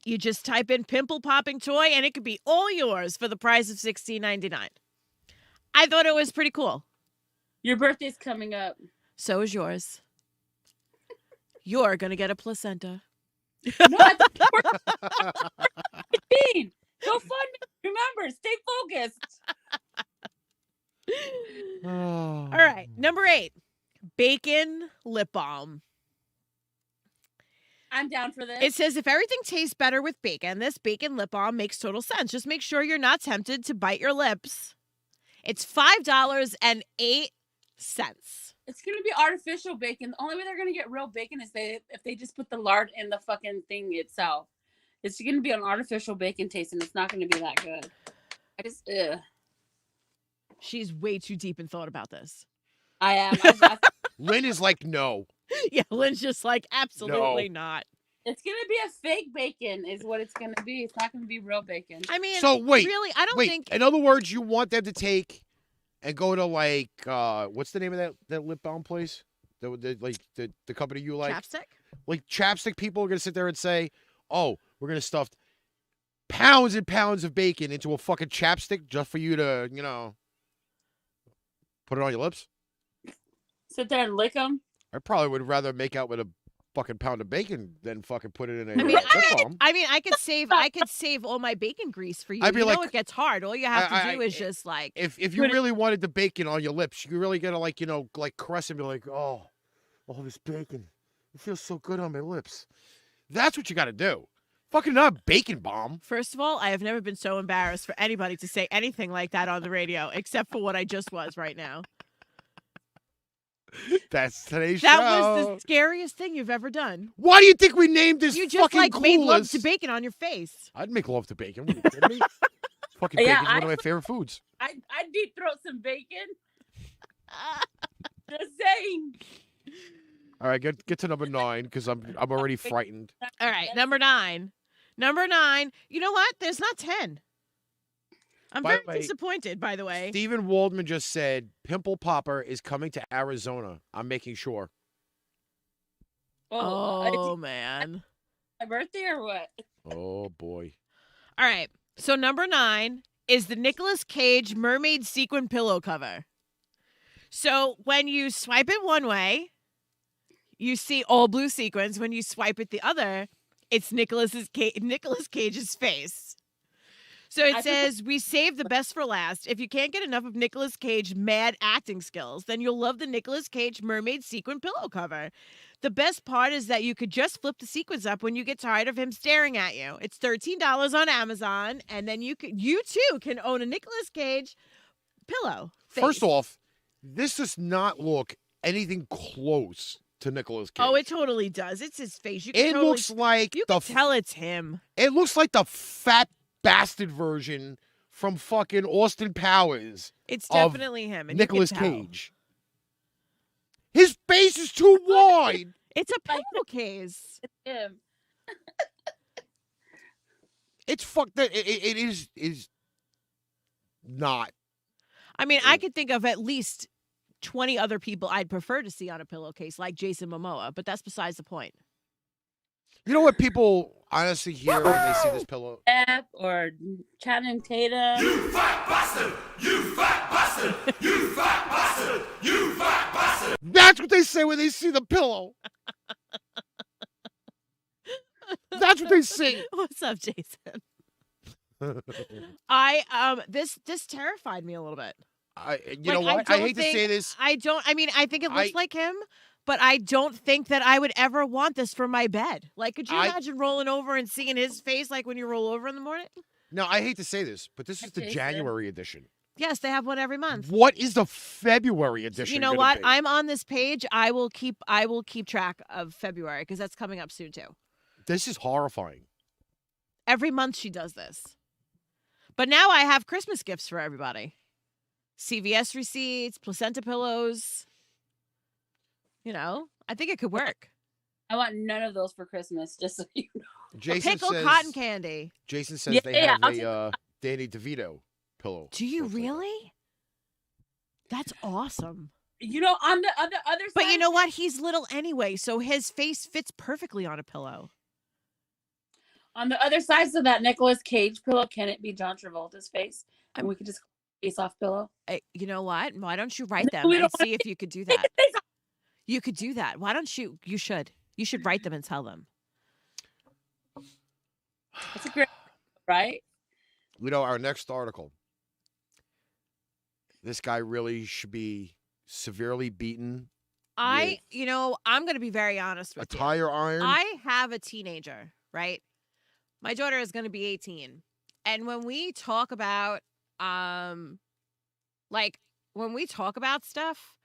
You just type in pimple popping toy and it could be all yours for the price of $16.99. I thought it was pretty cool. Your birthday's coming up. So is yours. You're gonna get a placenta. No, I thought you were Go fund me. Remember, stay focused. All right, number 8, bacon lip balm. I'm down for this. It says if everything tastes better with bacon, this bacon lip balm makes total sense. Just make sure you're not tempted to bite your lips. It's $5.08. It's going to be artificial bacon. The only way they're going to get real bacon is if they just put the lard in the fucking thing itself. It's going to be an artificial bacon taste, and it's not going to be that good. I just, She's way too deep in thought about this. I am. Lynn is like, no. Yeah, Lynn's just like, absolutely not. It's going to be a fake bacon is what it's going to be. It's not going to be real bacon. I mean, so wait, really, I don't think... In other words, you want them to take and go to like, what's the name of that lip balm place? The company you like? Chapstick? Like Chapstick people are going to sit there and say, oh, we're going to stuff pounds and pounds of bacon into a fucking chapstick just for you to, put it on your lips? Sit there and lick them? I probably would rather make out with a fucking pound of bacon than fucking put it in a lip balm. I mean, I could save all my bacon grease for you. I'd be you like, know it gets hard. All you have to do is just like... If you really wanted the bacon on your lips, you really gotta like caress and be like, oh, this bacon. It feels so good on my lips. That's what you gotta do. Fucking not bacon bomb. First of all, I have never been so embarrassed for anybody to say anything like that on the radio, except for what I just was right now. That's today's show. That was the scariest thing you've ever done. Why do you think we named this you fucking just made Clueless? love to bacon on your face. I'd make love to bacon. What are you kidding me? Fucking bacon's one of my favorite foods. I'd deep throat some bacon. Just saying. All right, get to number 9 because I'm already frightened. All right, number 9. Number 9. You know what? There's not 10. I'm very disappointed, by the way. Stephen Waldman just said Pimple Popper is coming to Arizona. I'm making sure. Oh man. My birthday or what? Oh boy. All right. So number 9 is the Nicolas Cage Mermaid Sequin pillow cover. So when you swipe it one way, you see all blue sequins. When you swipe it the other, it's Nicolas Cage's face. So it says, we saved the best for last. If you can't get enough of Nicolas Cage's mad acting skills, then you'll love the Nicolas Cage Mermaid Sequin pillow cover. The best part is that you could just flip the sequins up when you get tired of him staring at you. It's $13 on Amazon, and then you too can own a Nicolas Cage pillow face. First off, this does not look anything close to Nicolas Cage. Oh, it totally does. It's his face. You can looks like you can tell it's him. It looks like the fat bastard version from fucking Austin Powers. It's of definitely him. And you can Nicolas tell. Cage. His face is too wide. It's a pillowcase. Him. It's fucked. It is not. I mean, I could think of at least 20 other people I'd prefer to see on a pillowcase, like Jason Momoa, but that's besides the point. You know what people honestly hear when they see this pillow? F or Channing Tatum. You fat bastard! You fat bastard! You fat bastard! You fat bastard! That's what they say when they see the pillow. That's what they say. What's up, Jason? This terrified me a little bit. You know what? I hate to say this. I think it looks like him, but I don't think that I would ever want this for my bed. Like, could you imagine rolling over and seeing his face like when you roll over in the morning? No, I hate to say this, but this is the January edition. Yes, they have one every month. What is the February edition? You know what? I'm on this page. I will keep track of February because that's coming up soon too. This is horrifying. Every month she does this. But now I have Christmas gifts for everybody. CVS receipts, placenta pillows. You know, I think it could work. I want none of those for Christmas, just so you know. Jason Pickle says, cotton candy. Jason says they have a Danny DeVito pillow. Do you really? That's awesome. You know, on the other side. But you know what? He's little anyway, so his face fits perfectly on a pillow. On the other sides of that Nicolas Cage pillow, can it be John Travolta's face? And we could just face off pillow. You know what? Why don't you write them and see if you could do that? You could do that. Why don't you? You should. You should write them and tell them. That's a great, right? You know, our next article. This guy really should be severely beaten. I'm going to be very honest with you. A tire iron. I have a teenager, right? My daughter is going to be 18. And when we talk about, when we talk about stuff,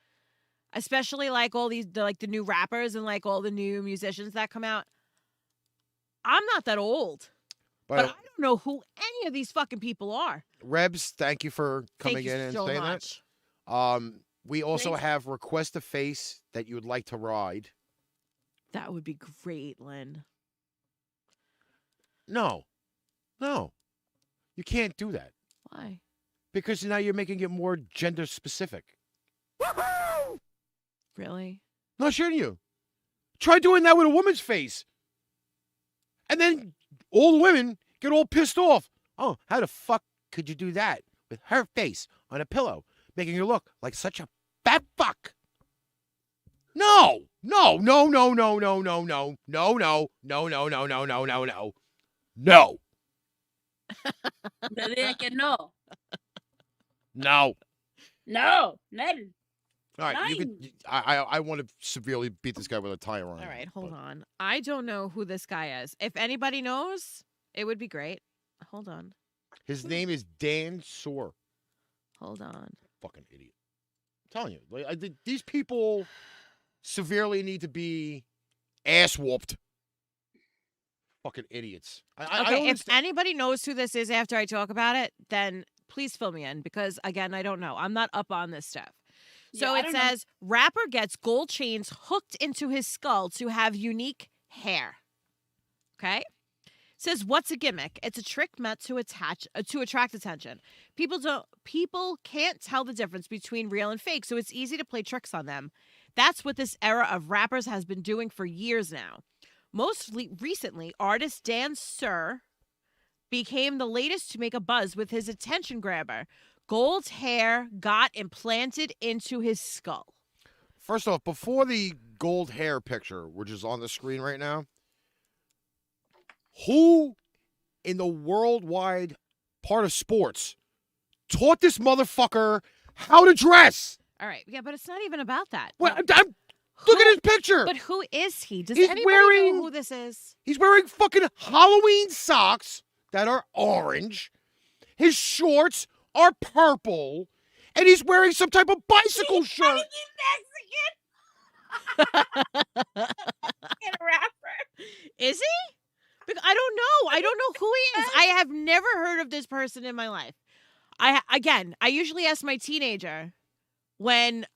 especially like all these, the new rappers and like all the new musicians that come out, I'm not that old. But I don't know who any of these fucking people are. Rebs, thank you for coming in and saying that. We also have request a face that you would like to ride. That would be great, Lynn. No. You can't do that. Why? Because now you're making it more gender specific. Really? No, shouldn't you? Try doing that with a woman's face. And then all the women get all pissed off. Oh, how the fuck could you do that with her face on a pillow, making her look like such a fat fuck? No. No. No, Ned. All right, you could. I want to severely beat this guy with a tire iron. All right, hold on. I don't know who this guy is. If anybody knows, it would be great. Hold on. His name is Dan Soar. Hold on. Fucking idiot. I'm telling you, like, these people severely need to be ass whooped. Fucking idiots. Okay, if anybody knows who this is after I talk about it, then please fill me in because, again, I don't know. I'm not up on this stuff. So it says, rapper gets gold chains hooked into his skull to have unique hair. Okay? It says, what's a gimmick? It's a trick meant to attract attention. People can't tell the difference between real and fake, so it's easy to play tricks on them. That's what this era of rappers has been doing for years now. Most recently, artist Dan Soar became the latest to make a buzz with his attention grabber. Gold hair got implanted into his skull. First off, before the gold hair picture, which is on the screen right now, who in the worldwide part of sports taught this motherfucker how to dress? All right. Yeah, but it's not even about that. Look at his picture. But who is he? Does anybody know who this is? He's wearing fucking Halloween socks that are orange. His shorts are purple. And he's wearing some type of bicycle shirt. He's Mexican. A rapper. Is he? Because I don't know. I don't know who he is. I have never heard of this person in my life. I usually ask my teenager when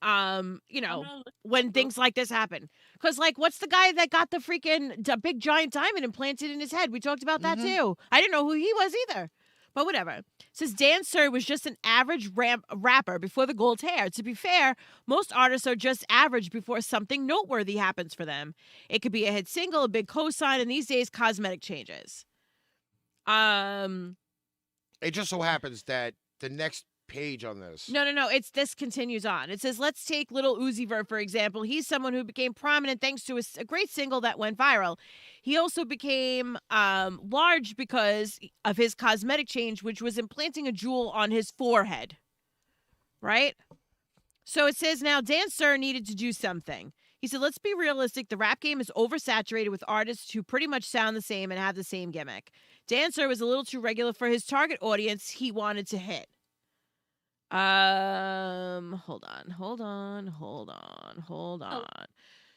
when things like this happen. Because, like, what's the guy that got the freaking big giant diamond implanted in his head? We talked about that too. I didn't know who he was either. But whatever. It says Dan Sir was just an average rapper before the gold hair. To be fair, most artists are just average before something noteworthy happens for them. It could be a hit single, a big cosign, and these days cosmetic changes. It just so happens that the next page on this. No. This continues on. It says, let's take Little Uzi Vert, for example. He's someone who became prominent thanks to a great single that went viral. He also became large because of his cosmetic change, which was implanting a jewel on his forehead. Right? So it says now Dan Sir needed to do something. He said, let's be realistic. The rap game is oversaturated with artists who pretty much sound the same and have the same gimmick. Dan Sir was a little too regular for his target audience he wanted to hit. Hold on.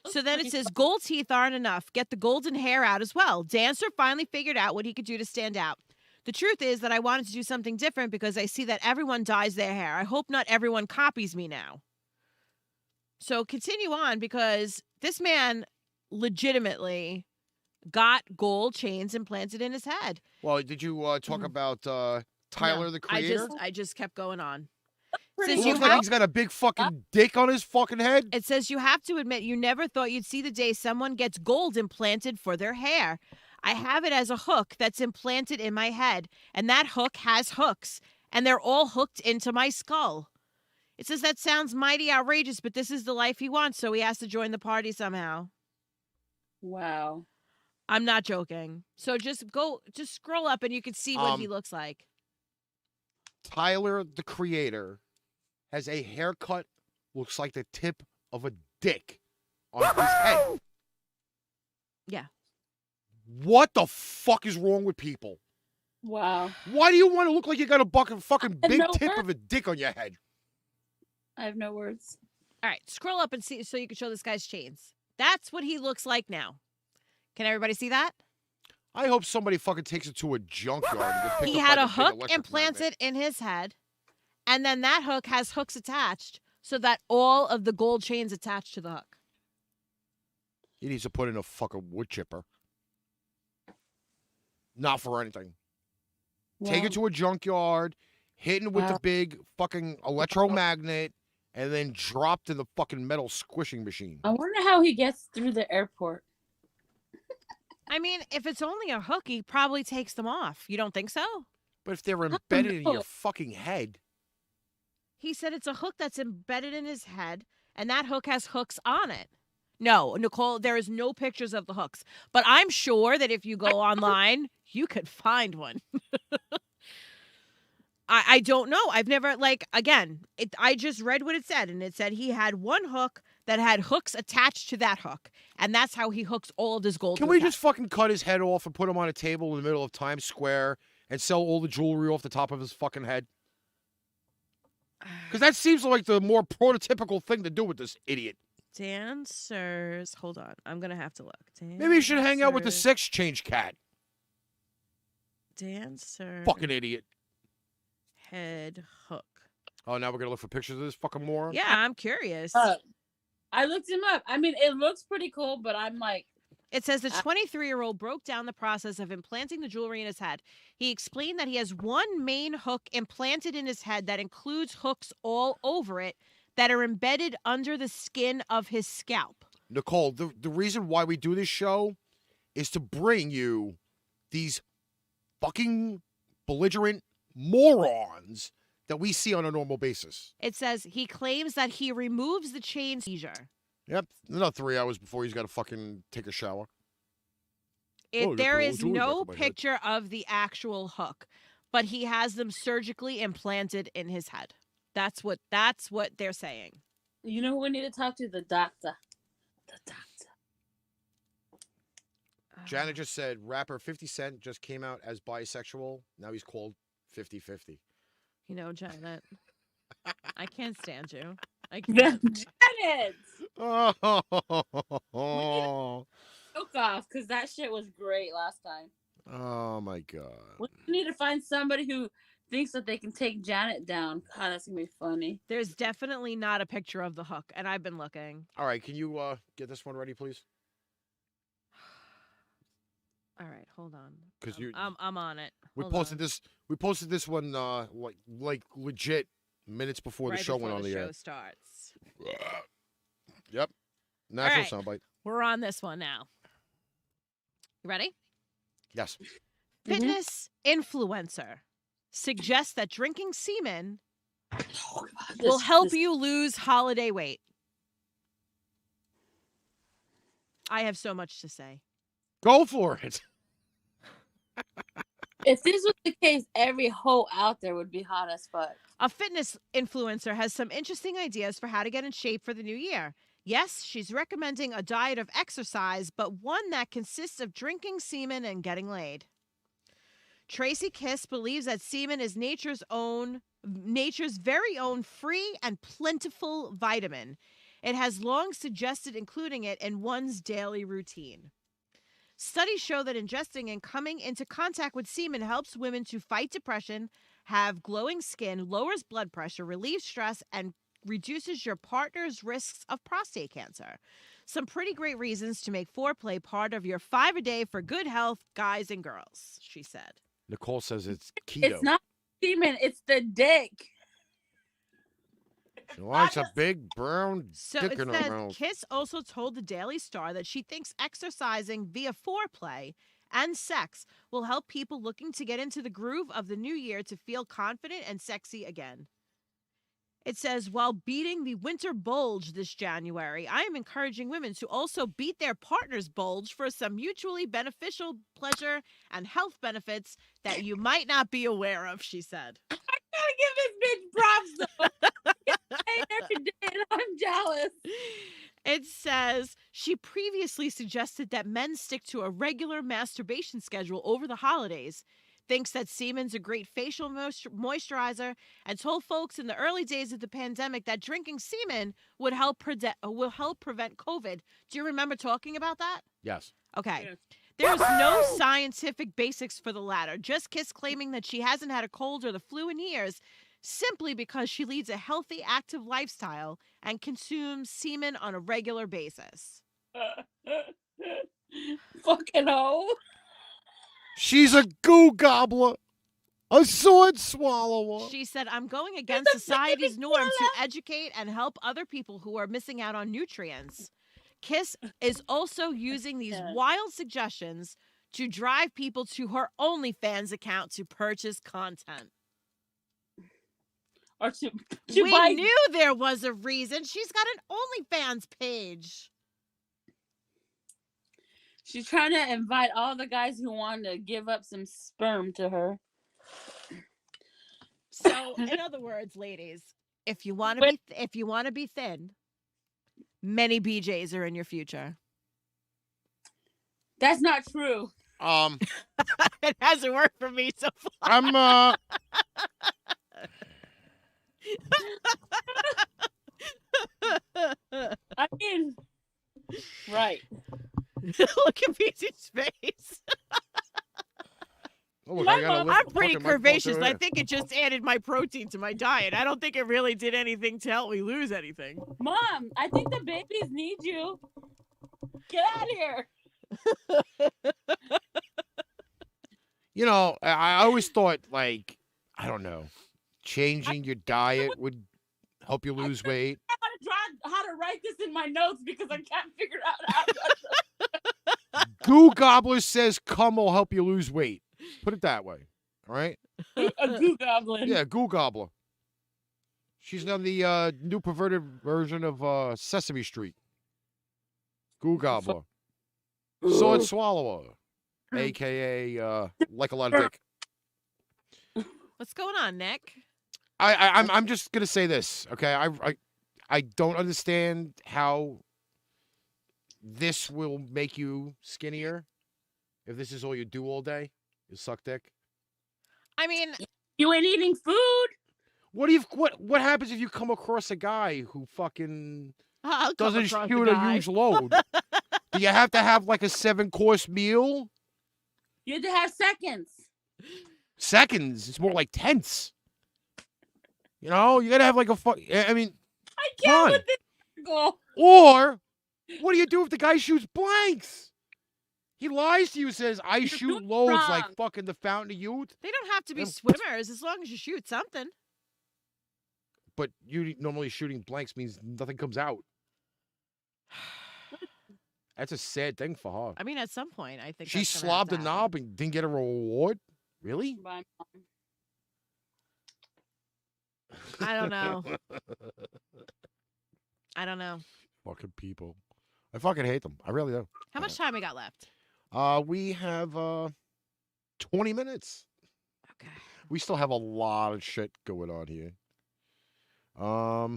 So then it says gold teeth aren't enough. Get the golden hair out as well. Dan Sir finally figured out what he could do to stand out. The truth is that I wanted to do something different because I see that everyone dyes their hair. I hope not everyone copies me now. So continue on, because this man legitimately got gold chains implanted in his head. Well, did you talk about Tyler, the creator? I just kept going on. He looks like he's got a big fucking dick on his fucking head. It says you have to admit you never thought you'd see the day someone gets gold implanted for their hair. I have it as a hook that's implanted in my head, and that hook has hooks, and they're all hooked into my skull. It says that sounds mighty outrageous, but this is the life he wants, so he has to join the party somehow. Wow. I'm not joking. So just scroll up and you can see what he looks like. Tyler, the creator, has a haircut looks like the tip of a dick on his head. Yeah. What the fuck is wrong with people? Wow. Why do you want to look like you got a fucking big tip words. of a dick on your head? I have no words. All right, scroll up and see so you can show this guy's chains. That's what he looks like now. Can everybody see that? I hope somebody fucking takes it to a junkyard. And get picked He up had by a the big hook electric implanted magnet. in his head, and then that hook has hooks attached so that all of the gold chains attached to the hook. He needs to put in a fucking wood chipper. Not for anything. Wow. Take it to a junkyard, hitting with the big fucking electromagnet, and then dropped in the fucking metal squishing machine. I wonder how he gets through the airport. I mean, if it's only a hook, he probably takes them off. You don't think so? But if they're embedded in your fucking head. He said it's a hook that's embedded in his head, and that hook has hooks on it. No, Nicole, there is no pictures of the hooks. But I'm sure that if you go online, you could find one. I don't know. I've never, I just read what it said, and it said he had one hook that had hooks attached to that hook, and that's how he hooks all of his gold. Can we just fucking cut his head off and put him on a table in the middle of Times Square and sell all the jewelry off the top of his fucking head? Because that seems like the more prototypical thing to do with this idiot. Dancers. Hold on. I'm going to have to look. Maybe you should hang out with the sex change cat. Dancer. Fucking idiot. Head hook. Oh, now we're going to look for pictures of this fucking moron? Yeah, I'm curious. I looked him up. I mean, it looks pretty cool, but I'm like... It says the 23-year-old broke down the process of implanting the jewelry in his head. He explained that he has one main hook implanted in his head that includes hooks all over it that are embedded under the skin of his scalp. Nicole, the reason why we do this show is to bring you these fucking belligerent morons that we see on a normal basis. It says he claims that he removes the chain seizure. Yep, another 3 hours before he's got to fucking take a shower. There is no picture of the actual hook, but he has them surgically implanted in his head. That's what they're saying. You know who we need to talk to? The doctor. The doctor. Janet just said rapper 50 Cent just came out as bisexual. Now he's called 50-50. You know, Janet, I can't stand you. I Janet! Oh. Joke off, because that shit was great last time. Oh, my God. We need to find somebody who thinks that they can take Janet down. God, that's gonna be funny. There's definitely not a picture of the hook, and I've been looking. All right, can you get this one ready, please? All right, hold on. Because I'm on it. we Hold posted on. this. We posted this one like legit minutes before the Right show before went on the show air. starts. Yep, natural right. soundbite. We're on this one now. You ready? Yes. Fitness influencer suggests that drinking semen Oh, God, will help you lose holiday weight. I have so much to say. Go for it. If this was the case, every hoe out there would be hot as fuck. A fitness influencer has some interesting ideas for how to get in shape for the new year. Yes, she's recommending a diet of exercise, but one that consists of drinking semen and getting laid. Tracy Kiss believes that semen is nature's very own free and plentiful vitamin. It has long suggested including it in one's daily routine. Studies show that ingesting and coming into contact with semen helps women to fight depression, have glowing skin, lowers blood pressure, relieves stress, and reduces your partner's risks of prostate cancer. Some pretty great reasons to make foreplay part of your 5 a day for good health, guys and girls, she said. Nicole says it's keto. It's not semen, it's the dick. She likes a big brown So dick it in her says mouth. Kiss also told the Daily Star that she thinks exercising via foreplay and sex will help people looking to get into the groove of the new year to feel confident and sexy again. It says, while beating the winter bulge this January, I am encouraging women to also beat their partner's bulge for some mutually beneficial pleasure and health benefits that you might not be aware of, she said. I gotta give this bitch props though. Every day, and I'm jealous. It says she previously suggested that men stick to a regular masturbation schedule over the holidays, thinks that semen's a great facial moisturizer, and told folks in the early days of the pandemic that drinking semen will help prevent COVID. Do you remember talking about that? Yes. Okay. Yes. There's no scientific basics for the latter. Just Kiss claiming that she hasn't had a cold or the flu in years simply because she leads a healthy, active lifestyle and consumes semen on a regular basis. Fucking hoe. She's a goo gobbler, a sword swallower. She said, I'm going against society's norm to educate and help other people who are missing out on nutrients. Kiss is also using these wild suggestions to drive people to her OnlyFans account to purchase content. Or to We buy. knew there was a reason. She's got an OnlyFans page. She's trying to invite all the guys who want to give up some sperm to her. So, in other words, ladies, if you want to be thin, many BJs are in your future. That's not true. It hasn't worked for me so far. I'm I mean, right. Look at BJ's face. Oh, look, My I got a mom- lip- I'm pretty fucking microphone curvaceous. too, I yeah. think it just added my protein to my diet. I don't think it really did anything to help me lose anything. Mom, I think the babies need you. Get out of here. You know, I always thought, like, I don't know, changing your diet would help you lose weight. I gotta try how to write this in my notes because I can't figure out how to. Goo Gobbler says cum will help you lose weight. Put it that way. All right? A goo goblin. Yeah, Goo Gobbler. She's on the new perverted version of Sesame Street. Goo Gobbler. Sword Swallower. A.K.A. like a lot of dick. What's going on, Nick? I'm just gonna say this, okay? I don't understand how this will make you skinnier. If this is all you do all day, is suck dick. I mean, You ain't eating food. What happens if you come across a guy who fucking I'll come doesn't across shoot the a guy. huge load? Do you have to have like a 7-course meal? You have to have seconds. seconds. It's more like tenths. You know, you gotta have like I mean, I come can't on. with this circle. Or what do you do if the guy shoots blanks? He lies to you, says, I You're shoot doing loads wrong. like fucking the Fountain of Youth. They don't have to be Um, swimmers as long as you shoot something. But you normally shooting blanks means nothing comes out. That's a sad thing for her. I mean, at some point, I think She that's gonna have slobbed to a happen. knob and didn't get a reward? Really? Bye, Mom. I don't know. I don't know. Fucking people. I fucking hate them. I really do. How much time we got left? We have 20 minutes. Okay. We still have a lot of shit going on here. I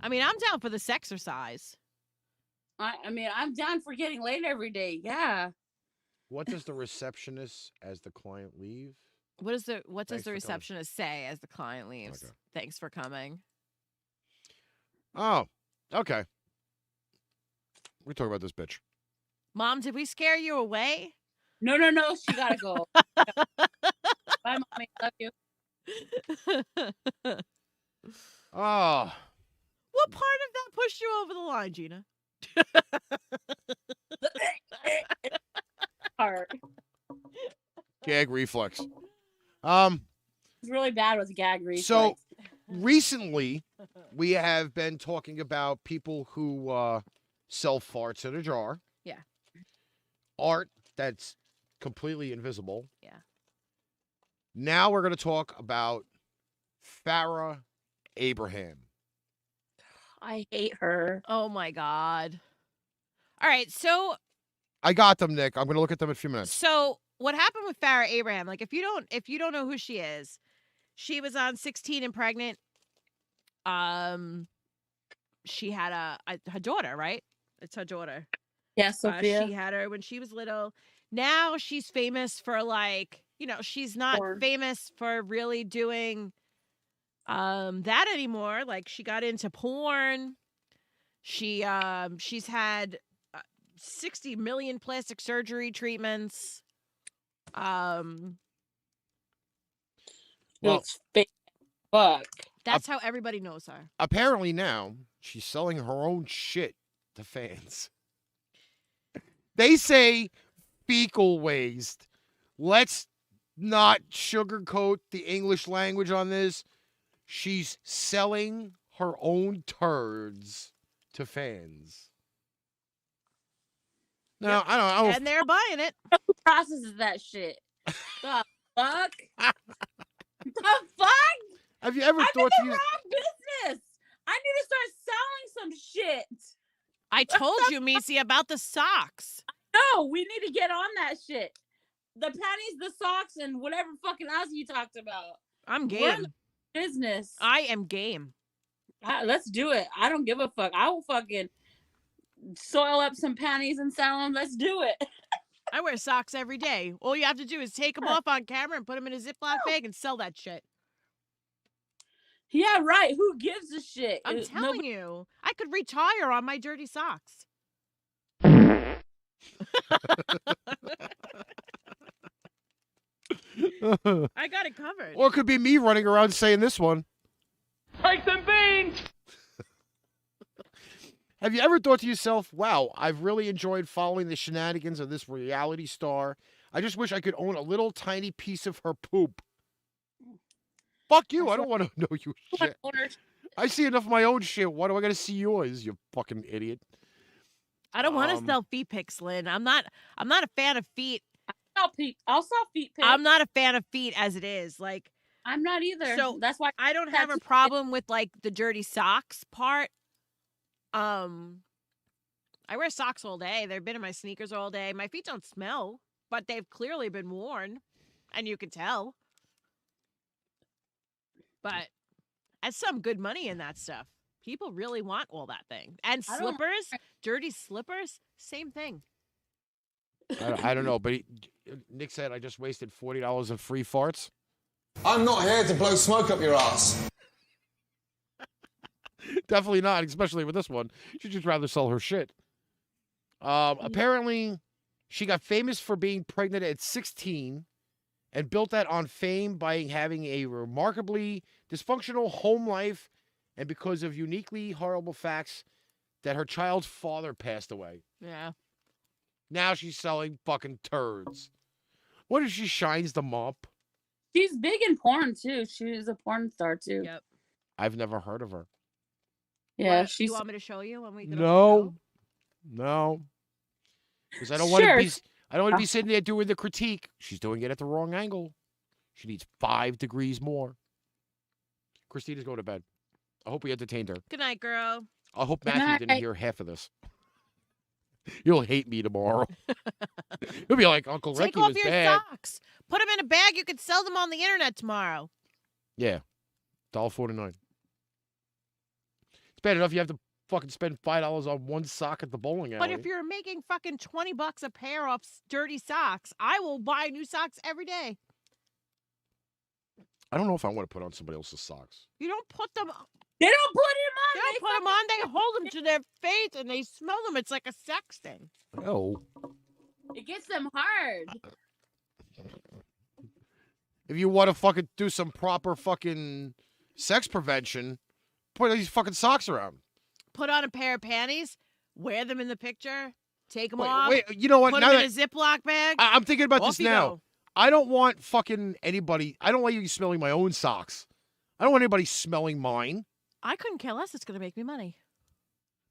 mean, I'm down for this exercise. I mean, I'm down for getting late every day. Yeah. What does the receptionist as the client leave? What does Thanks the for coming. receptionist say as the client leaves? Okay. Thanks for coming. Oh, okay. We talk about this bitch. Mom, did we scare you away? No. She gotta go. Bye, Mommy. Love you. Oh, What part of that pushed you over the line, Gina? Heart. gag reflex. It's really bad with gag reflex. So recently, we have been talking about people who sell farts in a jar. Yeah. Art that's completely invisible. Yeah. Now we're going to talk about Farrah Abraham. I hate her. Oh my God. All right, so I got them, Nick. I'm going to look at them in a few minutes. So what happened with Farrah Abraham? Like, if you don't know who she is, she was on 16 and Pregnant. She had her daughter, right? It's her daughter. Yeah, Sophia. She had her when she was little. Now she's famous for, like, she's not Porn. famous for really doing that anymore. Like, she got into porn. She's had 60 million plastic surgery treatments. Well, It's fake. Fuck. That's how everybody knows her. apparently now she's selling her own shit to fans. They say fecal waste. Let's not sugarcoat the English language on this. She's selling her own turds to fans. No, Yep. I don't. And they're buying it. Who processes that shit? The fuck? The fuck? Have you ever I'm in thought the to use? wrong business. I need to start selling some shit. I told you, Meice, about the socks. No, we need to get on that shit. The panties, the socks, and whatever fucking else you talked about. I'm We're in game. the business. I am game. Let's do it. I don't give a fuck. I will fucking soil up some panties and sell them. Let's do it. I wear socks every day. All you have to do is take them off on camera and put them in a Ziploc bag and sell that shit. Yeah, right. Who gives a shit? I'm telling you, I could retire on my dirty socks. I got it covered. Or it could be me running around saying this one. Take some beans! Have you ever thought to yourself, wow, I've really enjoyed following the shenanigans of this reality star. I just wish I could own a little tiny piece of her poop. Fuck you. I don't want to know your shit. I see enough of my own shit. Why do I got to see yours, you fucking idiot? I don't want to sell feet pics, Lynn. I'm not a fan of feet. I'll sell feet pics. I'm not a fan of feet as it is. Like, I'm not either. So that's why I don't have a problem with like the dirty socks part. I wear socks all day. They've been in my sneakers all day. My feet don't smell, but they've clearly been worn, and you can tell. But that's some good money in that stuff. People really want all that thing. And slippers, dirty slippers, same thing. I don't know, but Nick said I just wasted $40 in free farts. I'm not here to blow smoke up your ass. Definitely not, especially with this one. She'd just rather sell her shit. Apparently, she got famous for being pregnant at 16 and built that on fame by having a remarkably dysfunctional home life and because of uniquely horrible facts that her child's father passed away. Yeah. Now she's selling fucking turds. What if she shines them up? She's big in porn too. She's a porn star too. Yep. I've never heard of her. Yeah, she's. You want me to show you when we get No. Because I don't want to be. I don't want to be sitting there doing the critique. She's doing it at the wrong angle. She needs 5 degrees more. Christina's going to bed. I hope we entertained her. Good night, girl. I hope Matthew didn't hear half of this. You'll hate me tomorrow. You'll be like, Uncle Ricky was bad. Take off your socks. Put them in a bag. You could sell them on the internet tomorrow. Yeah. $1.49. It's bad enough you have to fucking spend $5 on one sock at the bowling alley. But if you're making fucking $20 a pair off dirty socks, I will buy new socks every day. I don't know if I want to put on somebody else's socks. You don't put them on. They don't put them on. They don't put them on. They hold them to their face and they smell them. It's like a sex thing. Oh. It gets them hard. If you want to fucking do some proper fucking sex prevention, put these fucking socks around. Put on a pair of panties. Wear them in the picture. Take them off. Wait, you know what? Put Now them in a Ziploc bag. I'm thinking about Off this you now. go. I don't want fucking anybody. I don't like you smelling my own socks. I don't want anybody smelling mine. I couldn't care less. It's going to make me money.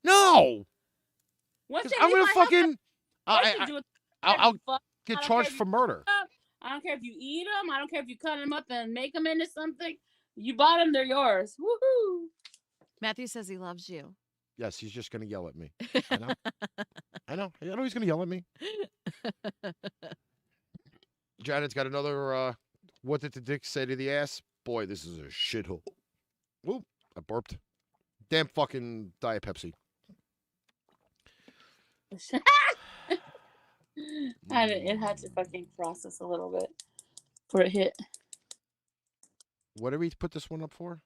No. I'm going to fucking. I'll get charged for murder. I don't care if you eat them. I don't care if you cut them up and make them into something. You bought them, they're yours. Woohoo! Matthew says he loves you. Yes, he's just going to yell at me. I know. I know he's going to yell at me. Janet's got another, what did the dick say to the ass? Boy, this is a shithole. Whoop, I burped. Damn fucking Diet Pepsi. It had to fucking process a little bit before it hit. What did we put this one up for?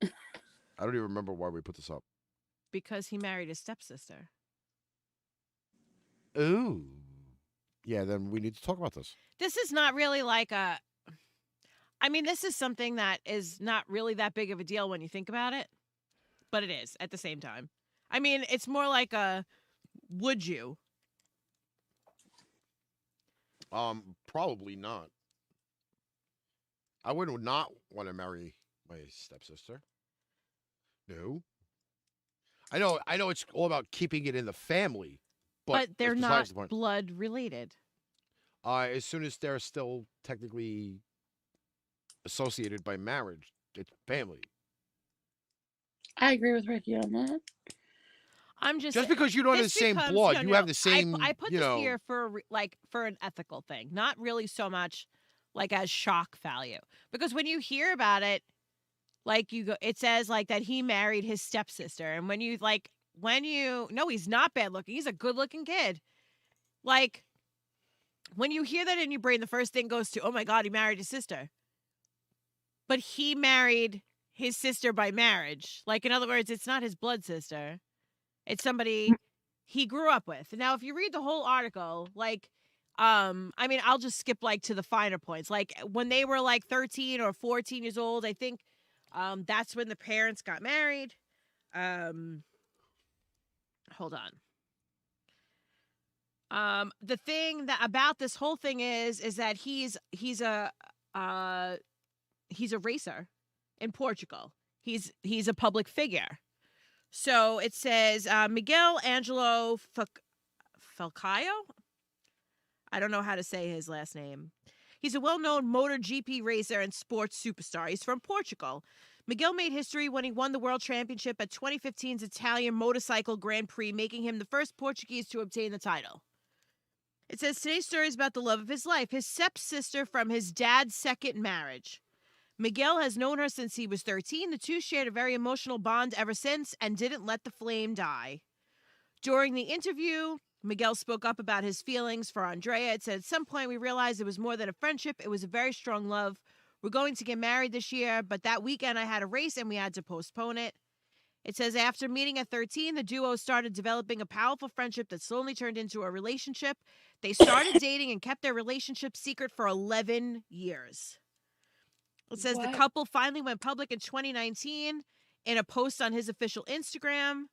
I don't even remember why we put this up. Because he married his stepsister. Ooh. Yeah, then we need to talk about this. This is not really like a... I mean, this is something that is not really that big of a deal when you think about it. But it is at the same time. I mean, it's more like a... Would you? Probably not. I would not want to marry my stepsister. No. I know it's all about keeping it in the family, but they're not blood related. As soon as they're still technically associated by marriage, it's family. I agree with Ricky on that. I'm just because you don't have the same blood, you have the same. I put this here for an ethical thing, not really so much like as shock value. Because when you hear about it, like it says like that he married his stepsister, and no, he's not bad looking. He's a good looking kid. Like when you hear that in your brain, the first thing goes to, oh my God, he married his sister. But he married his sister by marriage. Like in other words, it's not his blood sister. It's somebody he grew up with. Now, if you read the whole article, I mean, I'll just skip to the finer points. Like when they were 13 or 14 years old, I think that's when the parents got married. Hold on. The thing about this whole thing is that he's a racer in Portugal. He's a public figure. So it says Miguel Angelo Falcaio. I don't know how to say his last name. He's a well-known MotoGP racer and sports superstar. He's from Portugal. Miguel made history when he won the World Championship at 2015's Italian Motorcycle Grand Prix, making him the first Portuguese to obtain the title. It says today's story is about the love of his life, his stepsister from his dad's second marriage. Miguel has known her since he was 13. The two shared a very emotional bond ever since and didn't let the flame die. During the interview, Miguel spoke up about his feelings for Andrea. It said, at some point we realized it was more than a friendship. It was a very strong love. We're going to get married this year, but that weekend I had a race and we had to postpone it. It says after meeting at 13, the duo started developing a powerful friendship that slowly turned into a relationship. They started dating and kept their relationship secret for 11 years. It says the couple finally went public in 2019 in a post on his official Instagram.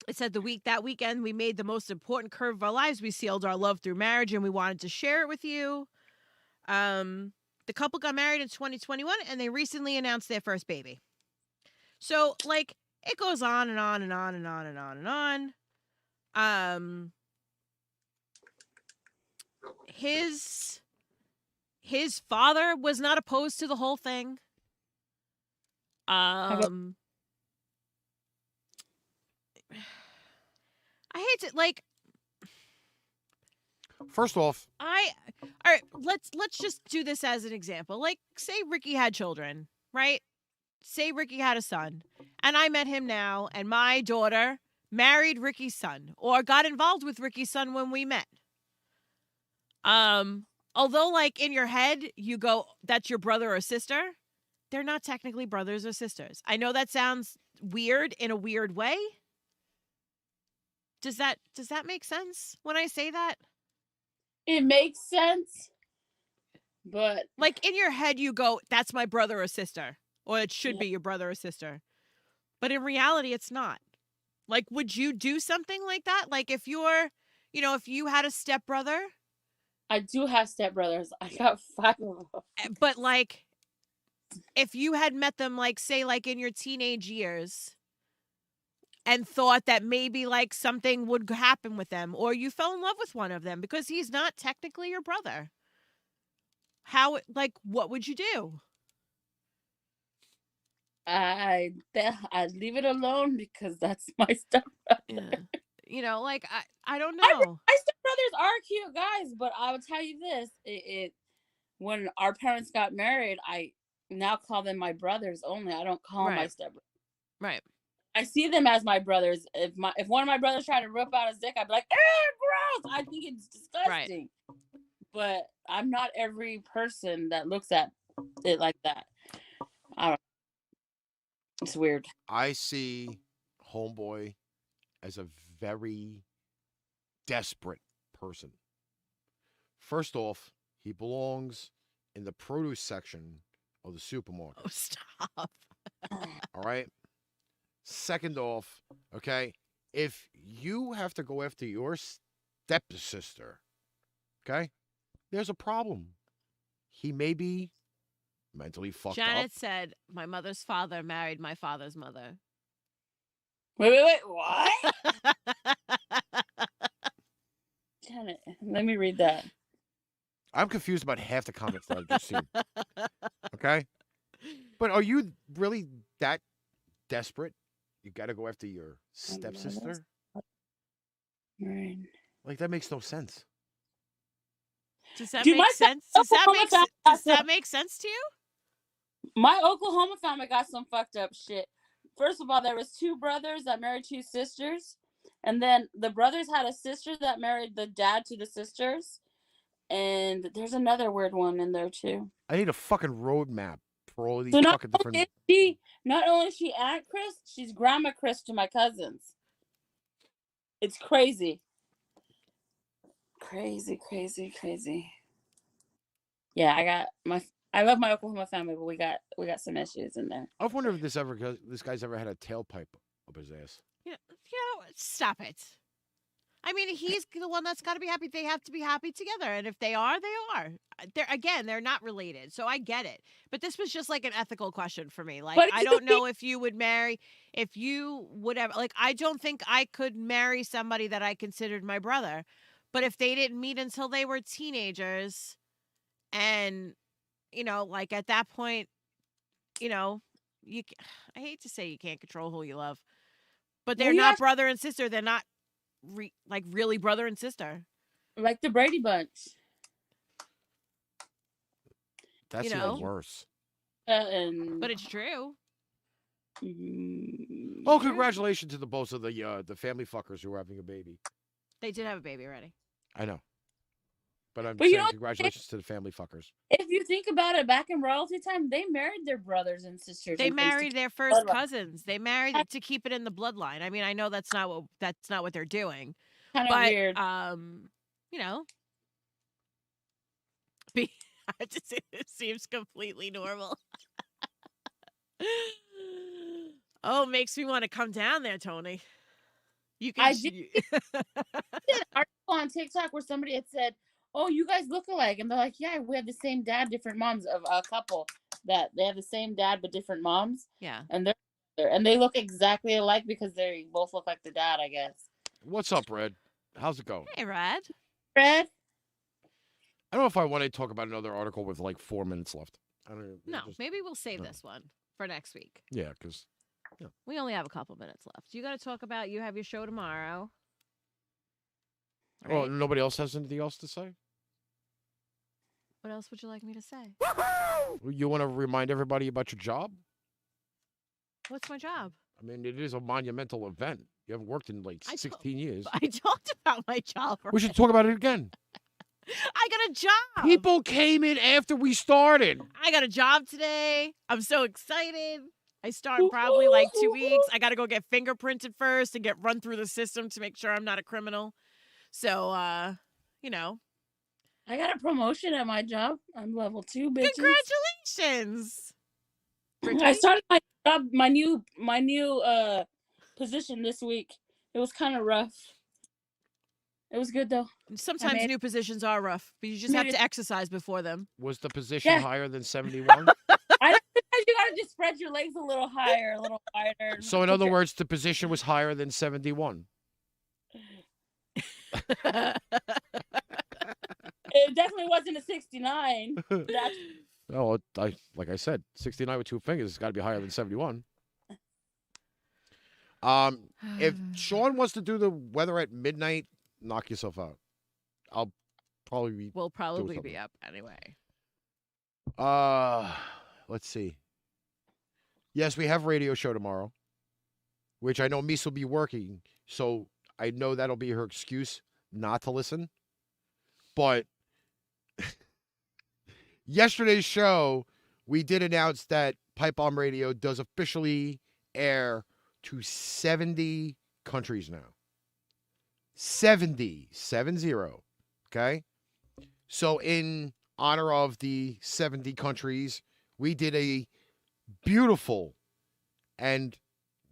It said that weekend we made the most important curve of our lives. We sealed our love through marriage, and we wanted to share it with you. The couple got married in 2021, and they recently announced their first baby. So, like, it goes on and on and on and on and on and on. His father was not opposed to the whole thing. I hate to, like, first off, all right, let's just do this as an example. Like, say Ricky had children, right? Say Ricky had a son, and I met him now, and my daughter married Ricky's son, or got involved with Ricky's son when we met. Although, like, in your head, you go, that's your brother or sister, they're not technically brothers or sisters. I know that sounds weird in a weird way. Does that make sense when I say that? It makes sense, but... Like, in your head, you go, that's my brother or sister, or it should be your brother or sister. But in reality, it's not. Like, would you do something like that? Like, if you're, if you had a stepbrother... I do have stepbrothers. I got 5 of them. But, like, if you had met them, like, say, like, in your teenage years and thought that maybe, like, something would happen with them, or you fell in love with one of them because he's not technically your brother, what would you do? I'd leave it alone because that's my stepbrother. Yeah. Like, I don't know. My stepbrothers are cute guys, but I will tell you this: when our parents got married, I now call them my brothers only. I don't call them my stepbrothers. Right. I see them as my brothers. If one of my brothers tried to rip out his dick, I'd be like, gross! I think it's disgusting. Right. But I'm not every person that looks at it like that. I don't know. It's weird. I see homeboy as a very desperate person. First off, he belongs in the produce section of the supermarket. Oh, stop. All right? Second off, okay, if you have to go after your stepsister, okay, there's a problem. He may be mentally fucked up. Janet said, my mother's father married my father's mother. Wait, what? Janet, let me read that. I'm confused about half the comments that I've just seen. Okay? But are you really that desperate? You got to go after your stepsister? Right. Like, that makes no sense. Does that make sense? Does that make sense to you? My Oklahoma family got some fucked up shit. First of all, there was 2 brothers that married 2 sisters. And then the brothers had a sister that married the dad to the sisters. And there's another weird one in there, too. I need a fucking roadmap for all of these fucking different... Not only is she Aunt Chris, she's Grandma Chris to my cousins. It's crazy. Crazy. Yeah, I love my Oklahoma family, but we got some issues in there. I wonder if this guy's ever had a tailpipe up his ass. Yeah, stop it. I mean, he's the one that's got to be happy. They have to be happy together, and if they are, they are. They're not related, so I get it. But this was just like an ethical question for me. Like, I don't know if you would marry, if you would ever, like, I don't think I could marry somebody that I considered my brother. But if they didn't meet until they were teenagers, and like at that point, I hate to say you can't control who you love, but they're not brother and sister. They're not really brother and sister. Like the Brady Bunch. That's even worse. But it's true. Oh, congratulations to both of the family fuckers who are having a baby. They did have a baby already. I know. But I'm saying congratulations to the family fuckers. If you think about it, back in royalty time, they married their brothers and sisters. They married their first cousins. They married to keep it in the bloodline. I mean, I know that's not what they're doing, Kind of weird. You know, I just it seems completely normal. Oh, makes me want to come down there, Tony. You can. I did an article on TikTok where somebody had said, "Oh, you guys look alike," and they're like, "Yeah, we have the same dad, different moms." Of a couple that they have the same dad but different moms. Yeah, and they look exactly alike because they both look like the dad, I guess. What's up, Red? How's it going? hey, Rad. Fred, I don't know if I want to talk about another article with like 4 minutes left. I don't know. No, maybe we'll save this one for next week. Yeah, because We only have a couple minutes left. You got to talk about you have your show tomorrow. well, Right? nobody else has anything else to say. What else would you like me to say? You want to remind everybody about your job? What's my job? I mean, it is a monumental event. You haven't worked in like I 16 years. I talked about my job. We should talk about it again. I got a job. People came in after we started. I got a job today. I'm so excited. I start in probably like 2 weeks. I got to go get fingerprinted first and get run through the system to make sure I'm not a criminal. So, you know. I got a promotion at my job. I'm level 2, bitches. Congratulations. I started my job, my new position this week. It was kind of rough. It was good though. Sometimes new positions are rough, but you just have to exercise before them. Was the position higher than 71? Sometimes you gotta just spread your legs a little higher, a little wider. So in other words, the position was higher than 71. It definitely wasn't a 69. Oh, like I said, 69 with 2 fingers has got to be higher than 71. If Sean wants to do the weather at midnight, knock yourself out. I'll probably be. We'll probably be up anyway. Let's see. Yes, we have a radio show tomorrow, which I know Meice will be working, so I know that'll be her excuse not to listen. But yesterday's show, we did announce that Pipebomb Radio does officially air to 70 countries now. 70. Okay? So in honor of the 70 countries, we did a beautiful and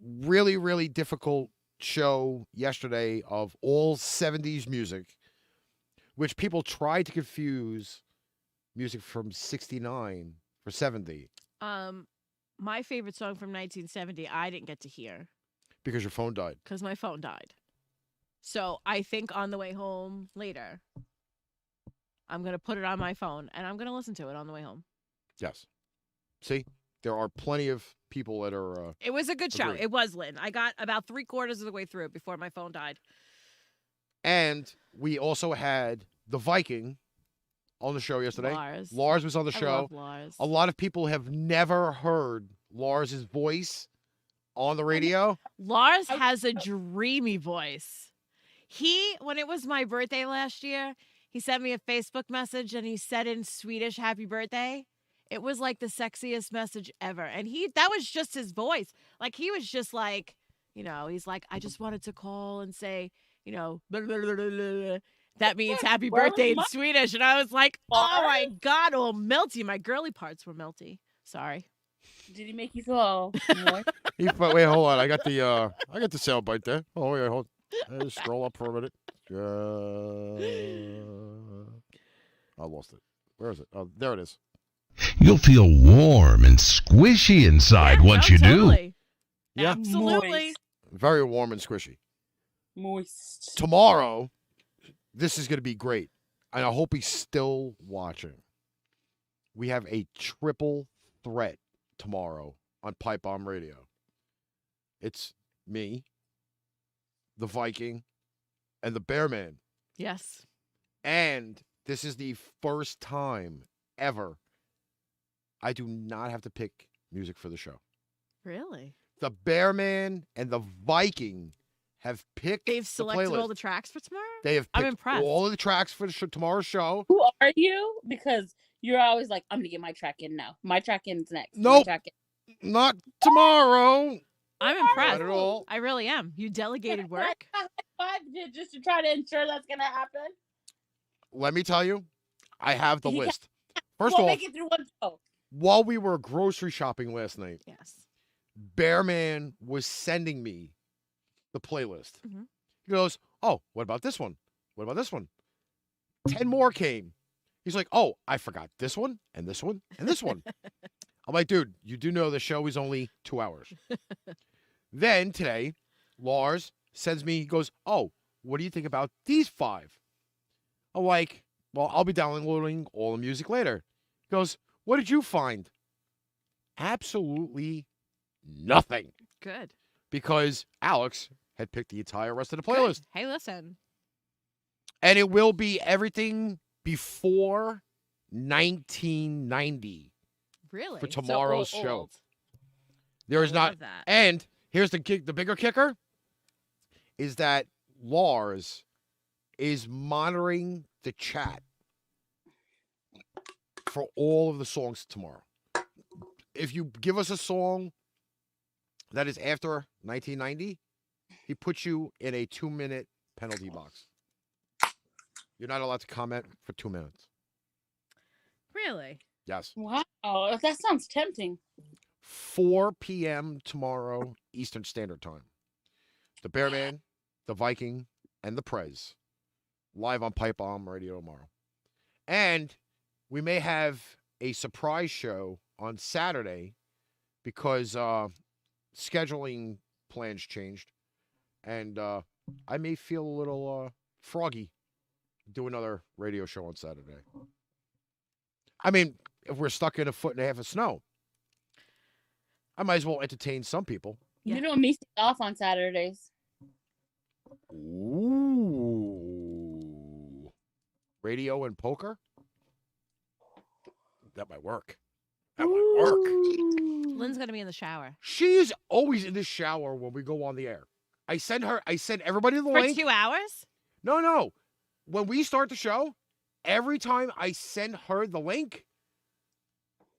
really, really difficult show yesterday of all 70s music, which people tried to confuse music from 69 for 70. My favorite song from 1970, I didn't get to hear. Because your phone died. Because my phone died. So I think on the way home later, I'm going to put it on my phone and I'm going to listen to it on the way home. Yes. See, there are plenty of people that are. It was a good show. It was, Lynn. I got about 3/4 of the way through it before my phone died. And we also had the Viking on the show yesterday. Lars was on the show. I love Lars. A lot of people have never heard Lars's voice on the radio. Lars has a dreamy voice. When it was my birthday last year, he sent me a Facebook message and he said in Swedish, "Happy birthday." It was like the sexiest message ever. And that was just his voice. Like, he was just like, he's like, "I just wanted to call and say, blah, blah, blah, blah, blah. That means happy birthday in Swedish." And I was like, oh my God, all melty. My girly parts were melty. Sorry. Did he make you feel all moist? Wait, hold on. I got the sound bite there. Oh, wait, hold on. Just scroll up for a minute. I lost it. Where is it? Oh, there it is. You'll feel warm and squishy inside once you totally. do. Yeah. Absolutely. Moist. Very warm and squishy. Moist. Tomorrow, this is going to be great. And I hope he's still watching. We have a triple threat tomorrow on Pipebomb Radio. It's me, the Viking, and the Bearman. Yes. And this is the first time ever I do not have to pick music for the show. Really? The Bearman and the Viking have picked. They've selected the all the tracks for tomorrow? They have I'm picked impressed. all of the tracks for tomorrow's show. Who are you? Because you're always like, I'm going to get my track in now. My track in's next. Nope. My track in. Not tomorrow. I'm impressed. Not at all. I really am. You delegated work. just to try to ensure that's gonna happen? Let me tell you, I have the list. First We'll of all, make it through one show. while we were grocery shopping last night, Yes. Bearman was sending me the playlist. Mhm. He goes, "Oh, what about this one? What about this one?" 10 more came. He's like, "Oh, I forgot this one and this one and this one." I'm like, "Dude, you do know the show is only 2 hours." Then today, Lars sends me, he goes, "Oh, what do you think about these 5?" I'm like, "Well, I'll be downloading all the music later." He goes, "What did you find?" Absolutely nothing. Good. Because Alex had picked the entire rest of the playlist. Good. Hey, listen. And it will be everything before 1990 Really? for tomorrow's So show. old. There is I not. love that. And here's the bigger kicker is that Lars is monitoring the chat for all of the songs tomorrow. If you give us a song that is after 1990, he puts you in a 2-minute penalty box. You're not allowed to comment for 2 minutes. Really? Yes. Wow, that sounds tempting. 4 p.m. tomorrow, Eastern Standard Time. The Bearman, the Viking, and the Prez. Live on Pipebomb Radio tomorrow. And we may have a surprise show on Saturday because scheduling plans changed. And I may feel a little froggy do another radio show on Saturday. I mean, if we're stuck in 1.5 feet of snow, I might as well entertain some people. Yeah. You know, Meice is off on Saturdays. Ooh. Radio and poker? That might work. That might work. Lynn's gonna be in the shower She is always in the shower when we go on the air. I send everybody the for link. 2 hours. No. When we start the show, every time I send her the link,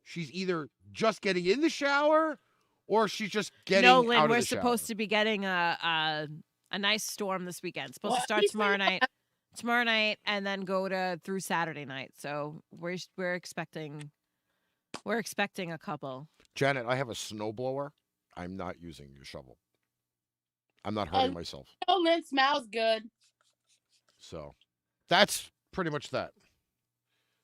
she's either just getting in the shower or she's just getting No, out Lynn, of we're the shower. supposed to be getting a nice storm this weekend. It's supposed to What? start You tomorrow said night, and then go through Saturday night. So we're expecting a couple. Janet, I have a snowblower. I'm not using your shovel. I'm not hurting myself. Oh, Lynn smells good. So that's pretty much that.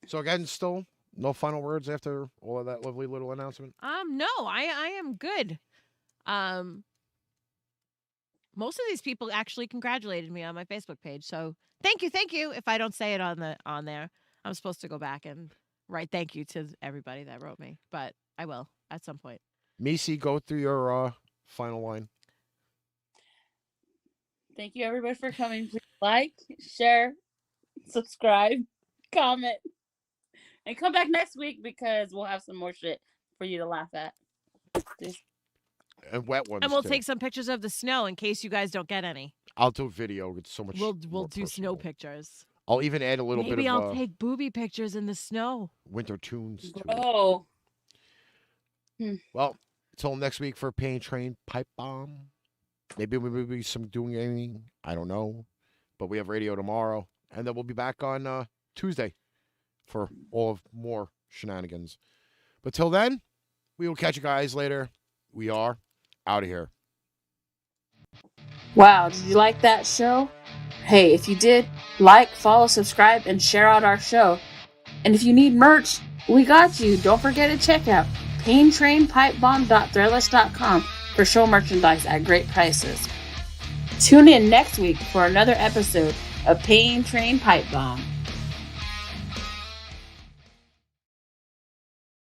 So again, still no final words after all of that lovely little announcement? No, I am good. Most of these people actually congratulated me on my Facebook page. So thank you. If I don't say it on there, I'm supposed to go back and write thank you to everybody that wrote me, but I will at some point. Meice, go through your final line. Thank you, everybody, for coming. Please like, share, subscribe, comment, and come back next week because we'll have some more shit for you to laugh at. And wet ones. And we'll too. take some pictures of the snow in case you guys don't get any. I'll do video. It's so much. We'll more do snow personal. pictures. I'll even add a little Maybe bit of I'll take booby pictures in the snow. winter tunes too. Oh. Well, until next week for Train Pipebomb. Maybe we will be some doing anything. I don't know. But we have radio tomorrow. And then we'll be back on Tuesday for all of more shenanigans. But till then, we will catch you guys later. We are out of here. Wow, did you like that show? Hey, if you did, like, follow, subscribe, and share out our show. And if you need merch, we got you. Don't forget to check out paintrainpipebomb.threadless.com for show merchandise at great prices. Tune in next week for another episode of Pain Train Pipe Bomb.